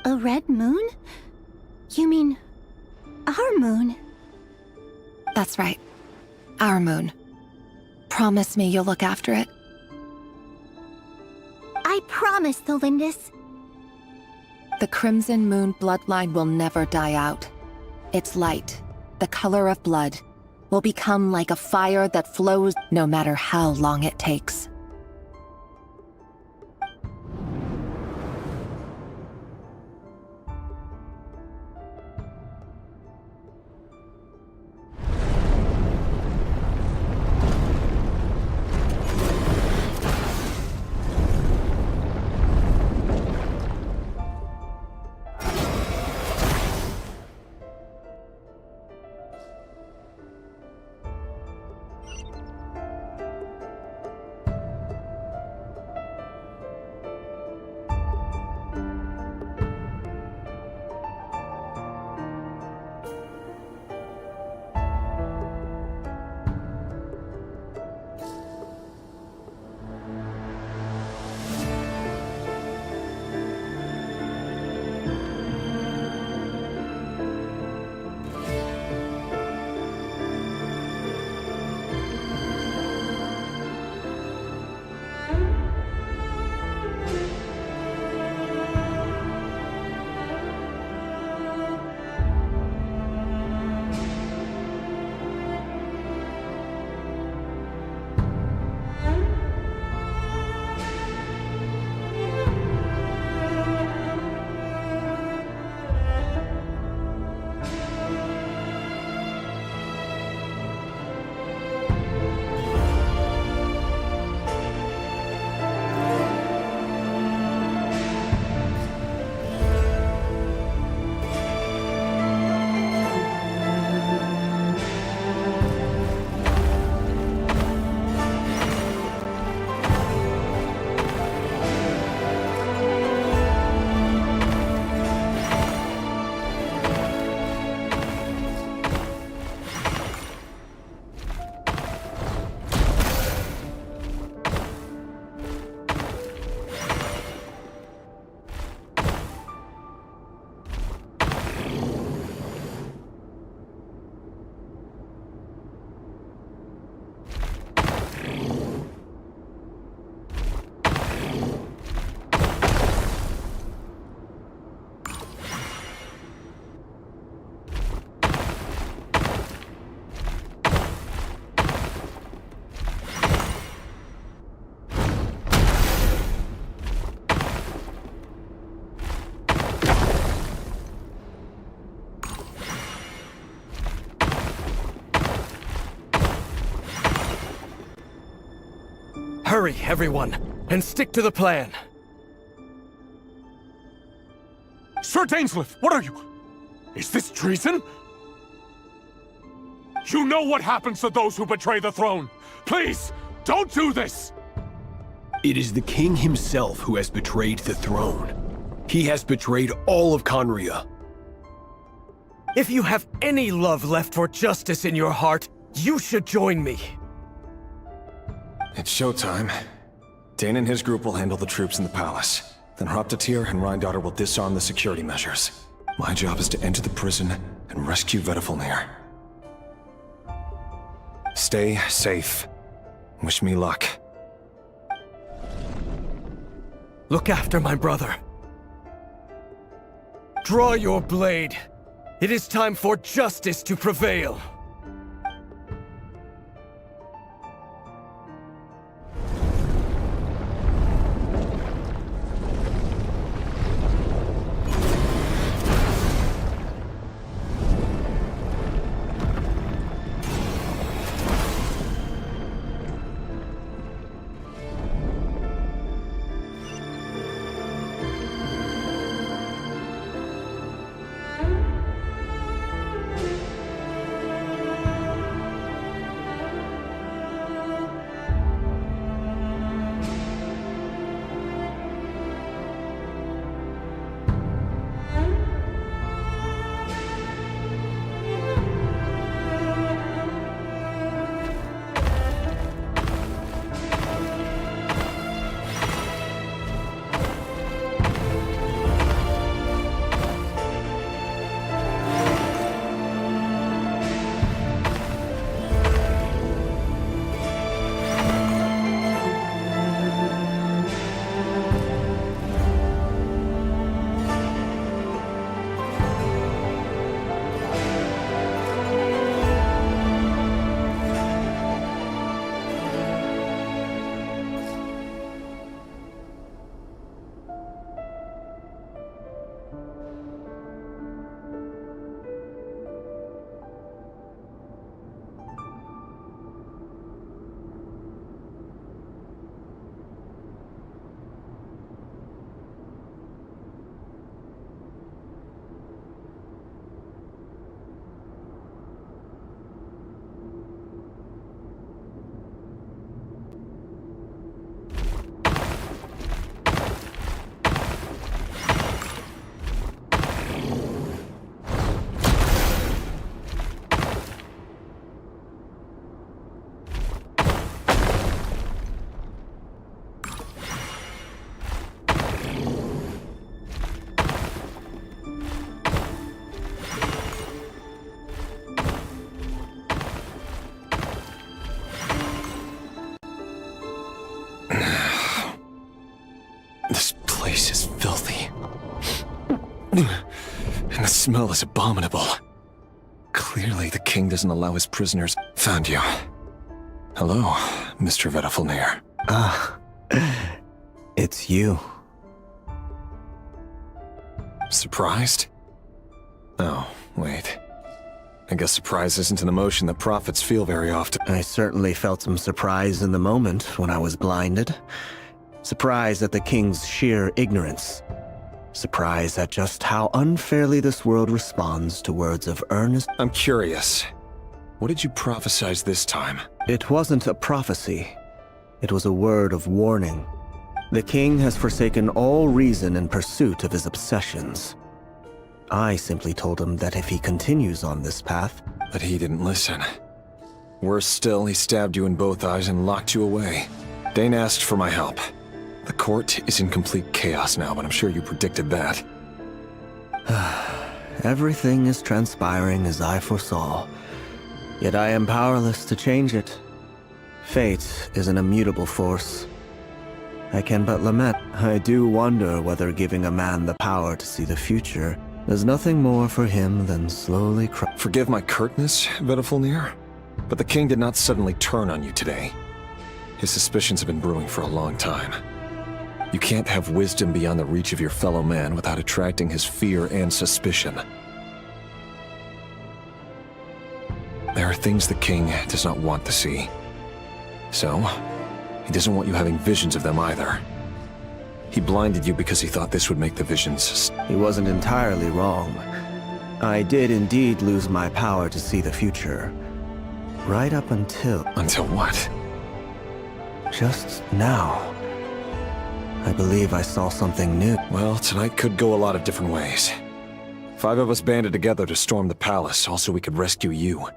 A red moon? You mean... our moon? That's right. Our moon. Promise me you'll look after it. I promise, the Lindis. The Crimson Moon bloodline will never die out. Its light, the color of blood, will become like a fire that flows no matter how long it takes. Hurry, everyone, and stick to the plan. Sir Dainsleif, what are you? Is this treason? You know what happens to those who betray the throne. Please, don't do this! It is the king himself who has betrayed the throne. He has betrayed all of Conria. If you have any love left for justice in your heart, you should join me. It's showtime. Dane and his group will handle the troops in the palace. Then Hraptatir and Rhindaughter will disarm the security measures. My job is to enter the prison and rescue Vedifalnir. Stay safe. Wish me luck. Look after my brother. Draw your blade. It is time for justice to prevail. place is filthy. And the smell is abominable. Clearly, the king doesn't allow his prisoners. Found you. Hello, Mr. Vedafilnir. Ah, it's you. Surprised? Oh, wait. I guess surprise isn't an emotion that prophets feel very often. I certainly felt some surprise in the moment when I was blinded. Surprise at the king's sheer ignorance. Surprise at just how unfairly this world responds to words of earnest. I'm curious. What did you prophesize this time? It wasn't a prophecy. It was a word of warning. The king has forsaken all reason in pursuit of his obsessions. I simply told him that if he continues on this path... But he didn't listen. Worse still, he stabbed you in both eyes and locked you away. Dane asked for my help. The court is in complete chaos now, but I'm sure you predicted that. Everything is transpiring as I foresaw. Yet I am powerless to change it. Fate is an immutable force. I can but lament. I do wonder whether giving a man the power to see the future does nothing more for him than slowly Forgive my curtness, Vedafilnir, but the king did not suddenly turn on you today. His suspicions have been brewing for a long time. You can't have wisdom beyond the reach of your fellow man without attracting his fear and suspicion. There are things the king does not want to see. So, he doesn't want you having visions of them either. He blinded you because he thought this would make the visions. He wasn't entirely wrong. I did indeed lose my power to see the future. Right up until... Until what? Just now. I believe I saw something new. Well, tonight could go a lot of different ways. 5 of us banded together to storm the palace, also we could rescue you.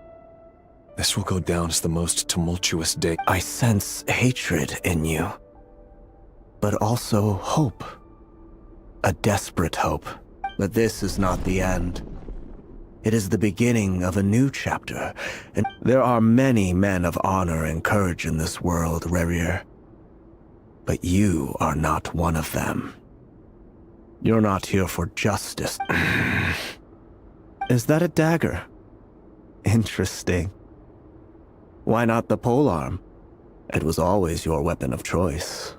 This will go down as the most tumultuous day. I sense hatred in you. But also hope. A desperate hope. But this is not the end. It is the beginning of a new chapter, and there are many men of honor and courage in this world, Rerir. But you are not one of them. You're not here for justice. Is that a dagger? Interesting. Why not the polearm? It was always your weapon of choice.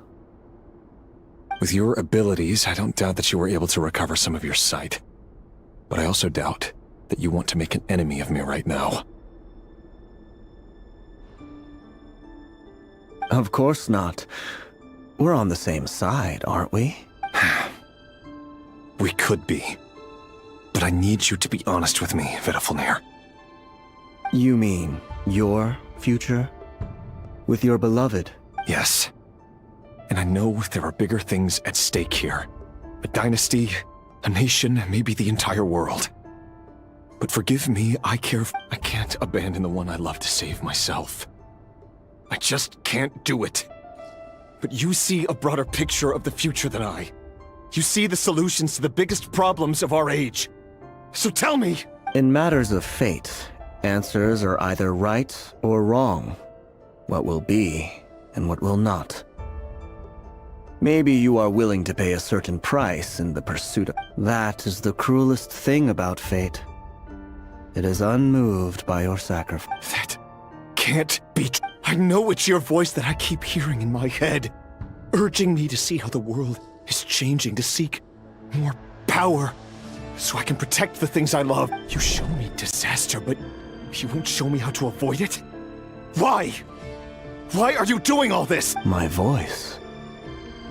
With your abilities, I don't doubt that you were able to recover some of your sight. But I also doubt that you want to make an enemy of me right now. Of course not. We're on the same side, aren't we? We could be. But I need you to be honest with me, Vedafilnir. You mean your future? With your beloved? Yes. And I know there are bigger things at stake here. A dynasty, a nation, maybe the entire world. But forgive me, I can't abandon the one I love to save myself. I just can't do it. But you see a broader picture of the future than I. You see the solutions to the biggest problems of our age. So tell me! In matters of fate, answers are either right or wrong. What will be, and what will not. Maybe you are willing to pay a certain price in the pursuit of... That is the cruelest thing about fate. It is unmoved by your sacrifice. That can't be... I know it's your voice that I keep hearing in my head, urging me to see how the world is changing, to seek more power, so I can protect the things I love. You show me disaster, but you won't show me how to avoid it? Why? Why are you doing all this? My voice.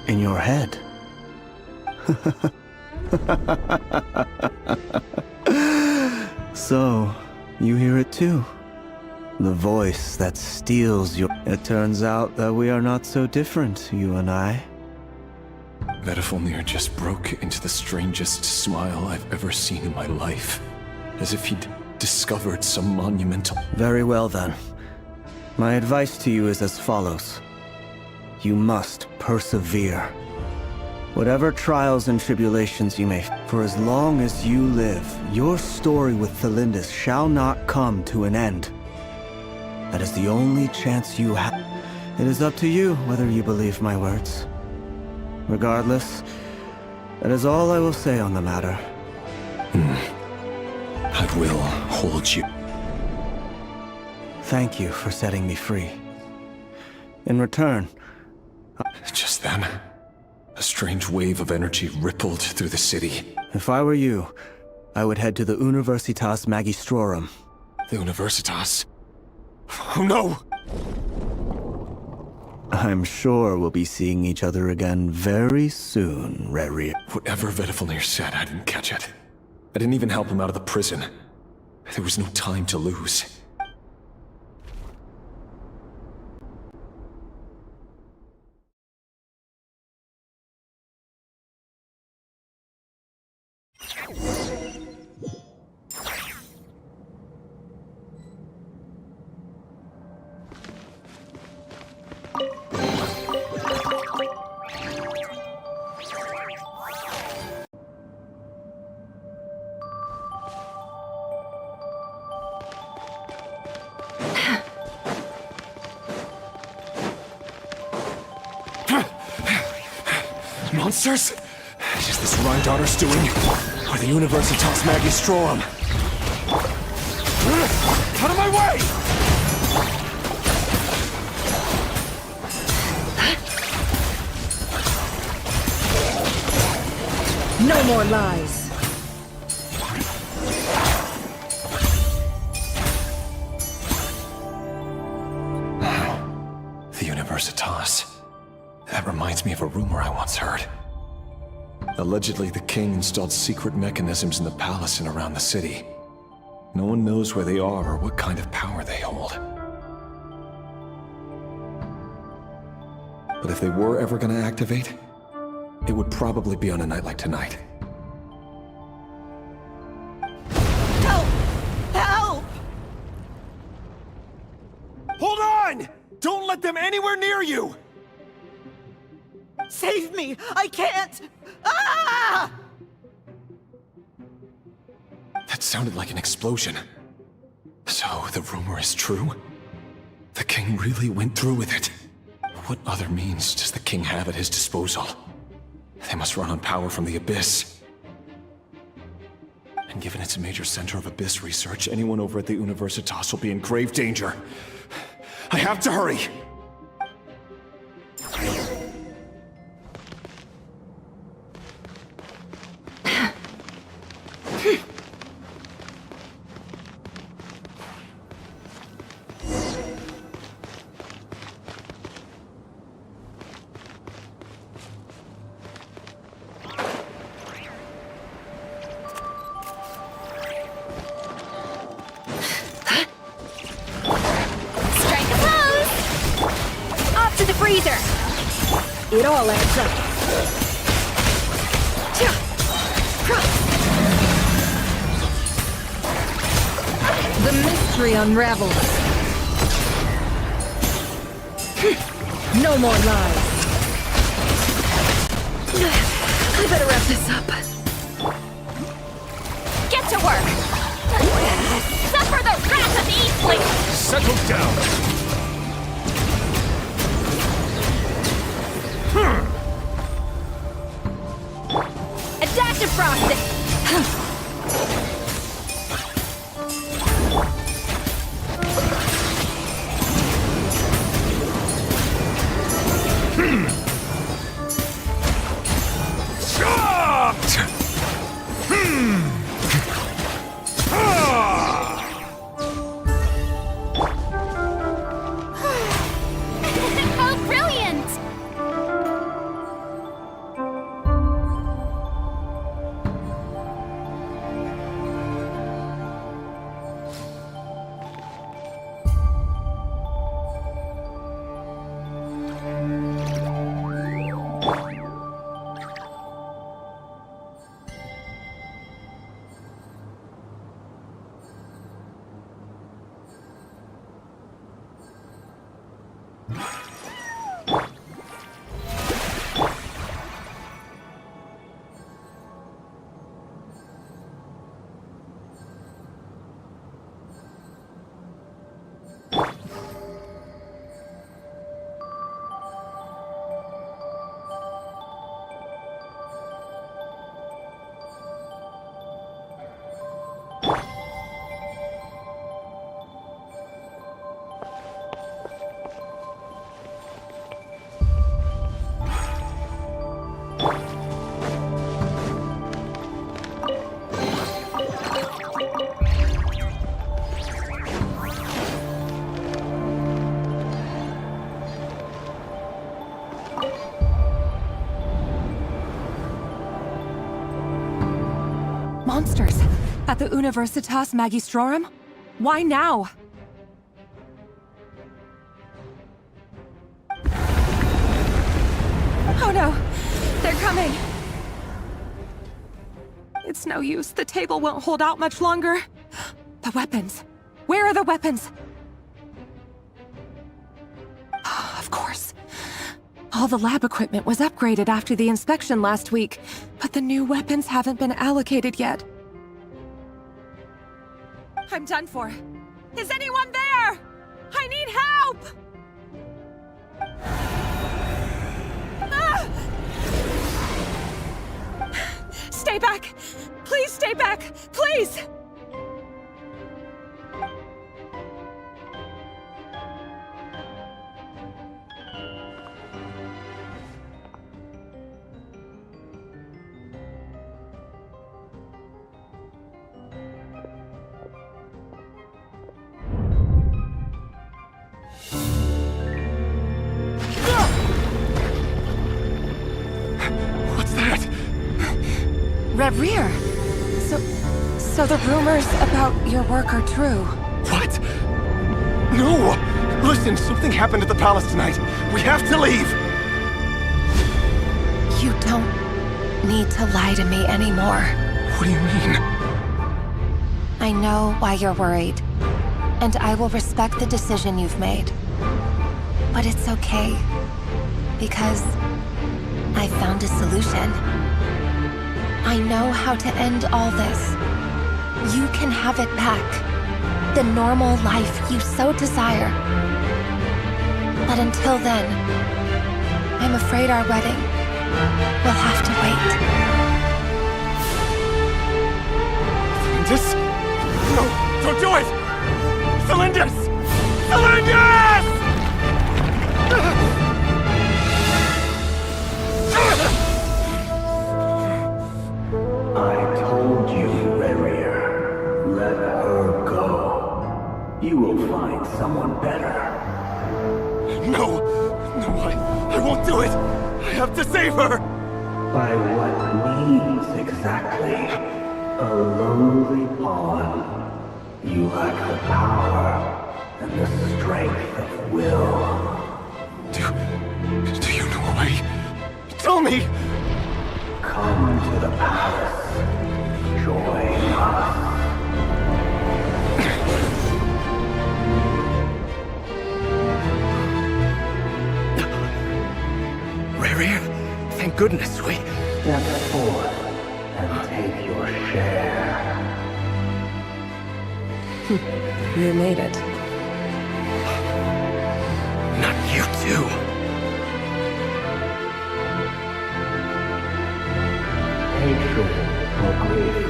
In your head. So, you hear it too? The voice that steals your... It turns out that we are not so different, you and I. Vedafilnir just broke into the strangest smile I've ever seen in my life. As if he'd discovered some monumental... Very well then. My advice to you is as follows. You must persevere. Whatever trials and tribulations you may... For as long as you live, your story with Thelindis shall not come to an end. That is the only chance you have. It is up to you whether you believe my words. Regardless, That is all I will say on the matter. I will hold you. Thank you for setting me free. In return... Just then, a strange wave of energy rippled through the city. If I were you, I would head to the Universitas Magistrorum. The Universitas? Oh no! I'm sure we'll be seeing each other again very soon, Rerir. Whatever Vedifalnir said, I didn't catch it. I didn't even help him out of the prison. There was no time to lose. Monsters? Is this Rhindaughter's doing? Or the Universitas Magistrorum? Out of my way! No more lies. The Universitas. That reminds me of a rumor I once heard. Allegedly, the king installed secret mechanisms in the palace and around the city. No one knows where they are or what kind of power they hold. But if they were ever going to activate, it would probably be on a night like tonight. Help! Help! Hold on! Don't let them anywhere near you! Save me! I can't! Ah! That sounded like an explosion. So, the rumor is true? The king really went through with it? What other means does the king have at his disposal? They must run on power from the Abyss. And given it's a major center of Abyss research, anyone over at the Universitas will be in grave danger. I have to hurry! It all adds up. The mystery unravels. No more lies. I better wrap this up. Get to work! Suffer the wrath of Eastling! Settle down! Adaptive frosting! Oh, brilliant! Monsters! At the Universitas Magistrorum? Why now? Oh no! They're coming! It's no use. The table won't hold out much longer. The weapons. Where are the weapons? Of course. All the lab equipment was upgraded after the inspection last week, but the new weapons haven't been allocated yet. I'm done for. Is anyone there? I need help! Ah! Stay back! Please stay back! Please! Rear. So the rumors about your work are true. What? No! Listen, something happened at the palace tonight. We have to leave! You don't need to lie to me anymore. What do you mean? I know why you're worried, and I will respect the decision you've made. But it's okay, because I found a solution. I know how to end all this. You can have it back. The normal life you so desire. But until then, I'm afraid our wedding will have to wait. Celindus? No, don't do it! Celindus! Celindus! I told you, Rerir. Let her go. You will find someone better. No! No, I won't do it! I have to save her! By what means exactly? A lowly pawn. You lack the power and the strength of will. Do you know a way? Tell me! Come to the palace. Join us. Rerir, thank goodness we... Step forth and take your share. You made it. Not you too. Hatred or grief,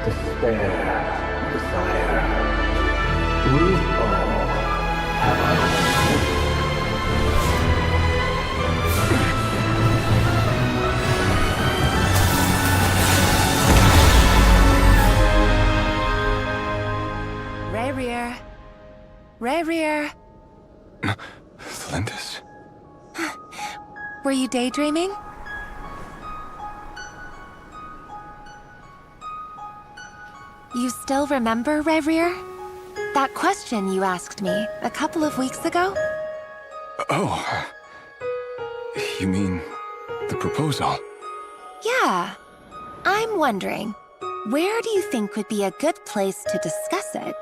despair, desire. We all have our own. Rerir. Celindus? Were you daydreaming? You still remember, Rerir? That question you asked me a couple of weeks ago? Oh. You mean the proposal? Yeah. I'm wondering, where do you think would be a good place to discuss it?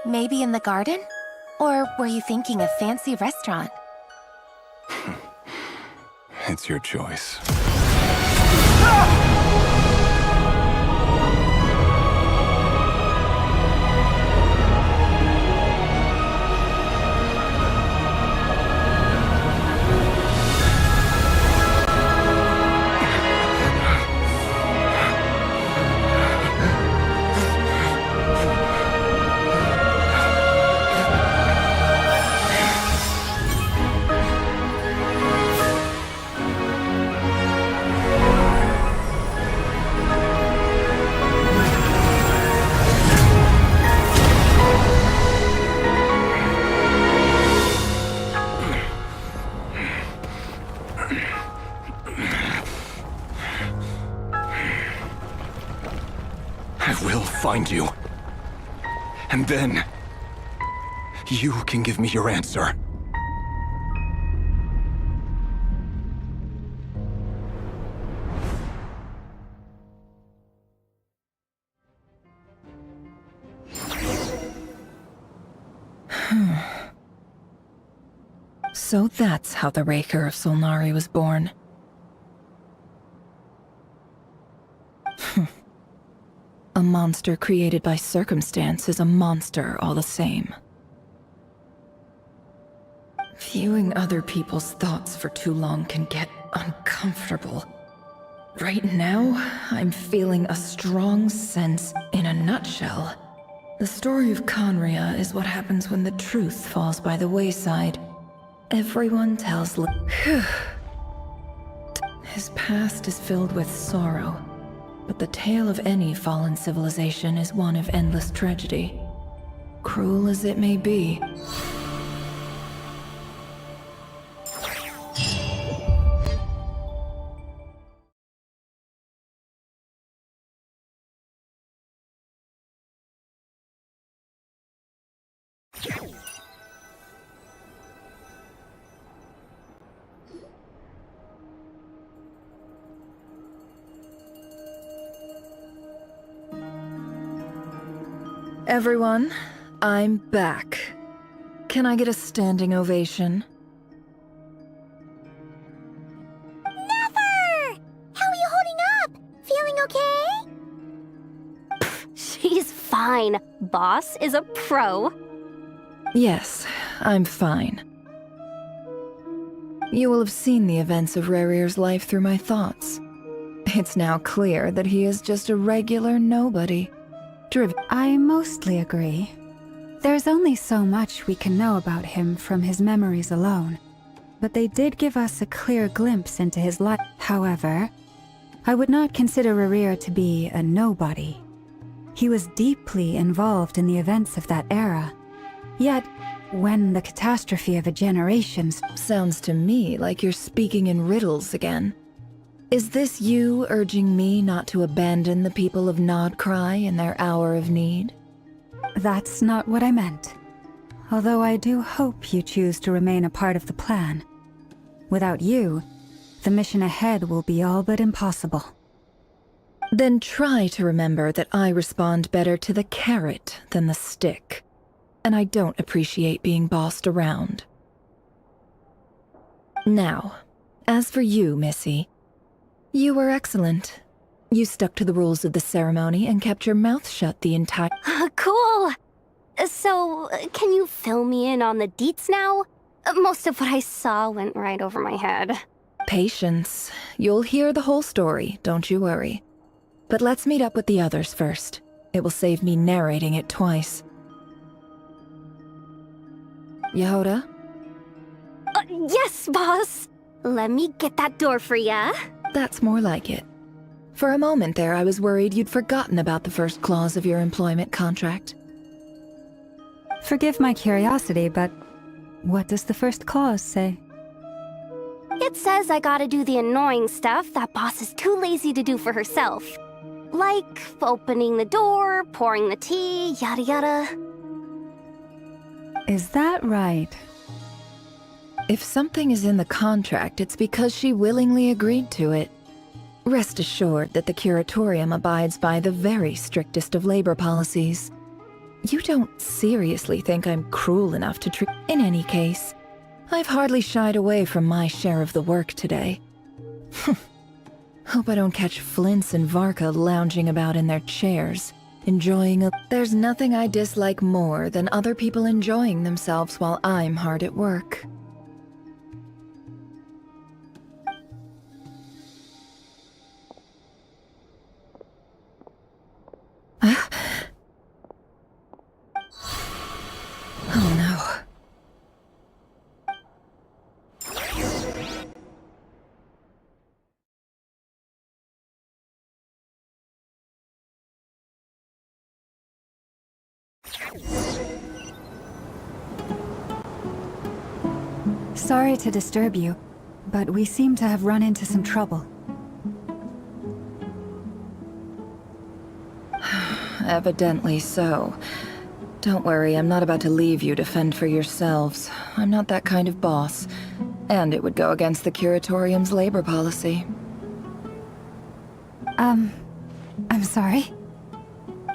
Maybe in the garden? Or were you thinking a fancy restaurant? It's your choice. I will find you. And then, you can give me your answer. So that's how the Raker of Solnari was born. A monster created by circumstance is a monster all the same. Viewing other people's thoughts for too long can get uncomfortable. Right now, I'm feeling a strong sense. In a nutshell, the story of Conria is what happens when the truth falls by the wayside. Everyone tells his past is filled with sorrow, but the tale of any fallen civilization is one of endless tragedy. Cruel as it may be. Everyone, I'm back. Can I get a standing ovation? Never! How are you holding up? Feeling okay? She's fine. Boss is a pro. Yes, I'm fine. You will have seen the events of Rarir's life through my thoughts. It's now clear that he is just a regular nobody. I mostly agree. There's only so much we can know about him from his memories alone, but they did give us a clear glimpse into his life. However, I would not consider Rarir to be a nobody. He was deeply involved in the events of that era. Yet, when the catastrophe of a generation... Sounds to me like you're speaking in riddles again. Is this you urging me not to abandon the people of Krai in their hour of need? That's not what I meant. Although I do hope you choose to remain a part of the plan. Without you, the mission ahead will be all but impossible. Then try to remember that I respond better to the carrot than the stick. And I don't appreciate being bossed around. Now, as for you, Missy, you were excellent. You stuck to the rules of the ceremony and kept your mouth shut the entire... Cool! So, can you fill me in on the deets now? Most of what I saw went right over my head. Patience. You'll hear the whole story, don't you worry. But let's meet up with the others first. It will save me narrating it twice. Yehoda? Yes, boss! Let me get that door for ya. That's more like it. For a moment there, I was worried you'd forgotten about the first clause of your employment contract. Forgive my curiosity, but what does the first clause say? It says I gotta do the annoying stuff that boss is too lazy to do for herself. Like opening the door, pouring the tea, yada yada. Is that right? If something is in the contract, it's because she willingly agreed to it. Rest assured that the Curatorium abides by the very strictest of labor policies. You don't seriously think I'm cruel enough to treat... In any case, I've hardly shied away from my share of the work today. Hope I don't catch Flintz and Varka lounging about in their chairs, enjoying a... There's nothing I dislike more than other people enjoying themselves while I'm hard at work. Oh no. Sorry to disturb you, but we seem to have run into some trouble. Evidently so. Don't worry, I'm not about to leave you to fend for yourselves. I'm not that kind of boss. And it would go against the Curatorium's labor policy. I'm sorry?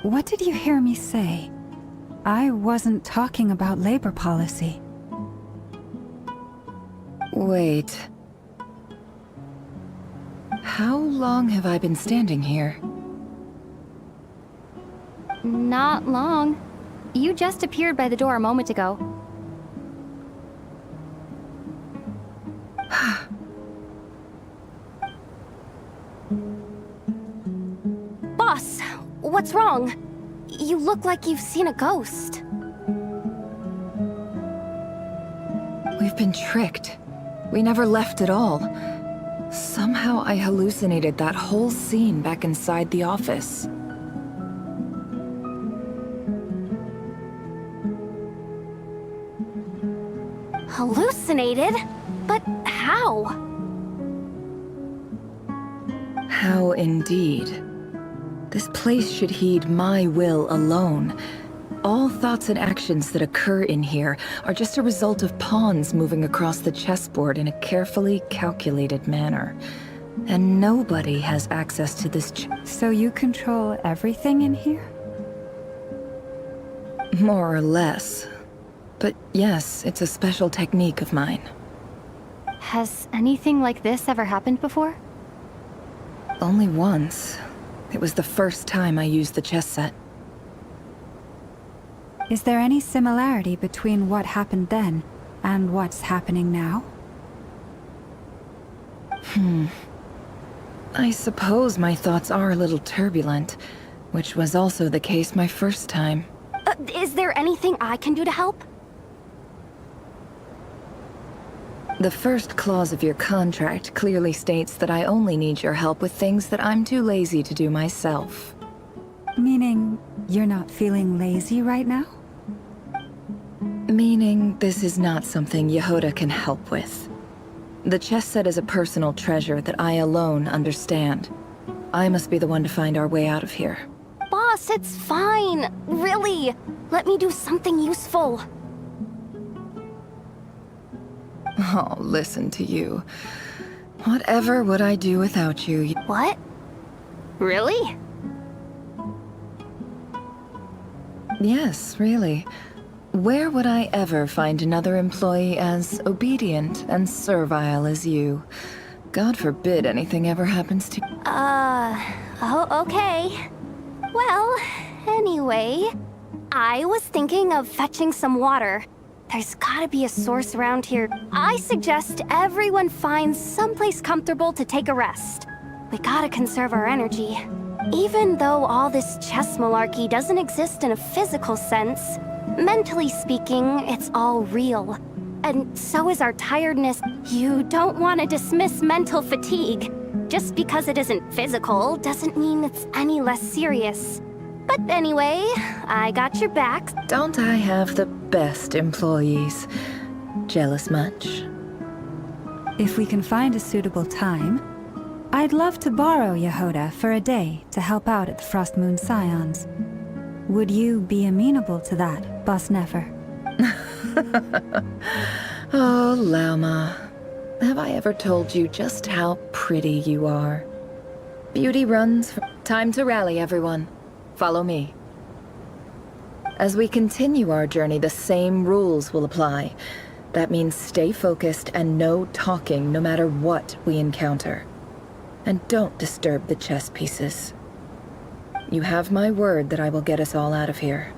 What did you hear me say? I wasn't talking about labor policy. Wait. How long have I been standing here? Not long. You just appeared by the door a moment ago. Boss, what's wrong? You look like you've seen a ghost. We've been tricked. We never left at all. Somehow I hallucinated that whole scene back inside the office. Hallucinated? But how? How indeed. This place should heed my will alone. All thoughts and actions that occur in here are just a result of pawns moving across the chessboard in a carefully calculated manner. And nobody has access to this So you control everything in here? More or less. But yes, it's a special technique of mine. Has anything like this ever happened before? Only once. It was the first time I used the chess set. Is there any similarity between what happened then and what's happening now? I suppose my thoughts are a little turbulent, which was also the case my first time. Is there anything I can do to help? The first clause of your contract clearly states that I only need your help with things that I'm too lazy to do myself. Meaning, you're not feeling lazy right now? Meaning, this is not something Yehoda can help with. The chess set is a personal treasure that I alone understand. I must be the one to find our way out of here. Boss, it's fine. Really. Let me do something useful. Oh, listen to you. Whatever would I do without you? What? Really? Yes, really. Where would I ever find another employee as obedient and servile as you? God forbid anything ever happens to you. Oh, okay. Well, anyway, I was thinking of fetching some water. There's gotta be a source around here. I suggest everyone finds someplace comfortable to take a rest. We gotta conserve our energy. Even though all this chess malarkey doesn't exist in a physical sense, mentally speaking, it's all real. And so is our tiredness. You don't want to dismiss mental fatigue. Just because it isn't physical doesn't mean it's any less serious. But anyway, I got your back. Don't I have the best employees? Jealous much? If we can find a suitable time, I'd love to borrow Yehoda for a day to help out at the Frost Moon Scions. Would you be amenable to that, Boss Nefer? Oh, Lama. Have I ever told you just how pretty you are? Beauty runs. Time to rally, everyone. Follow me. As we continue our journey, the same rules will apply. That means stay focused and no talking no matter what we encounter. And don't disturb the chess pieces. You have my word that I will get us all out of here.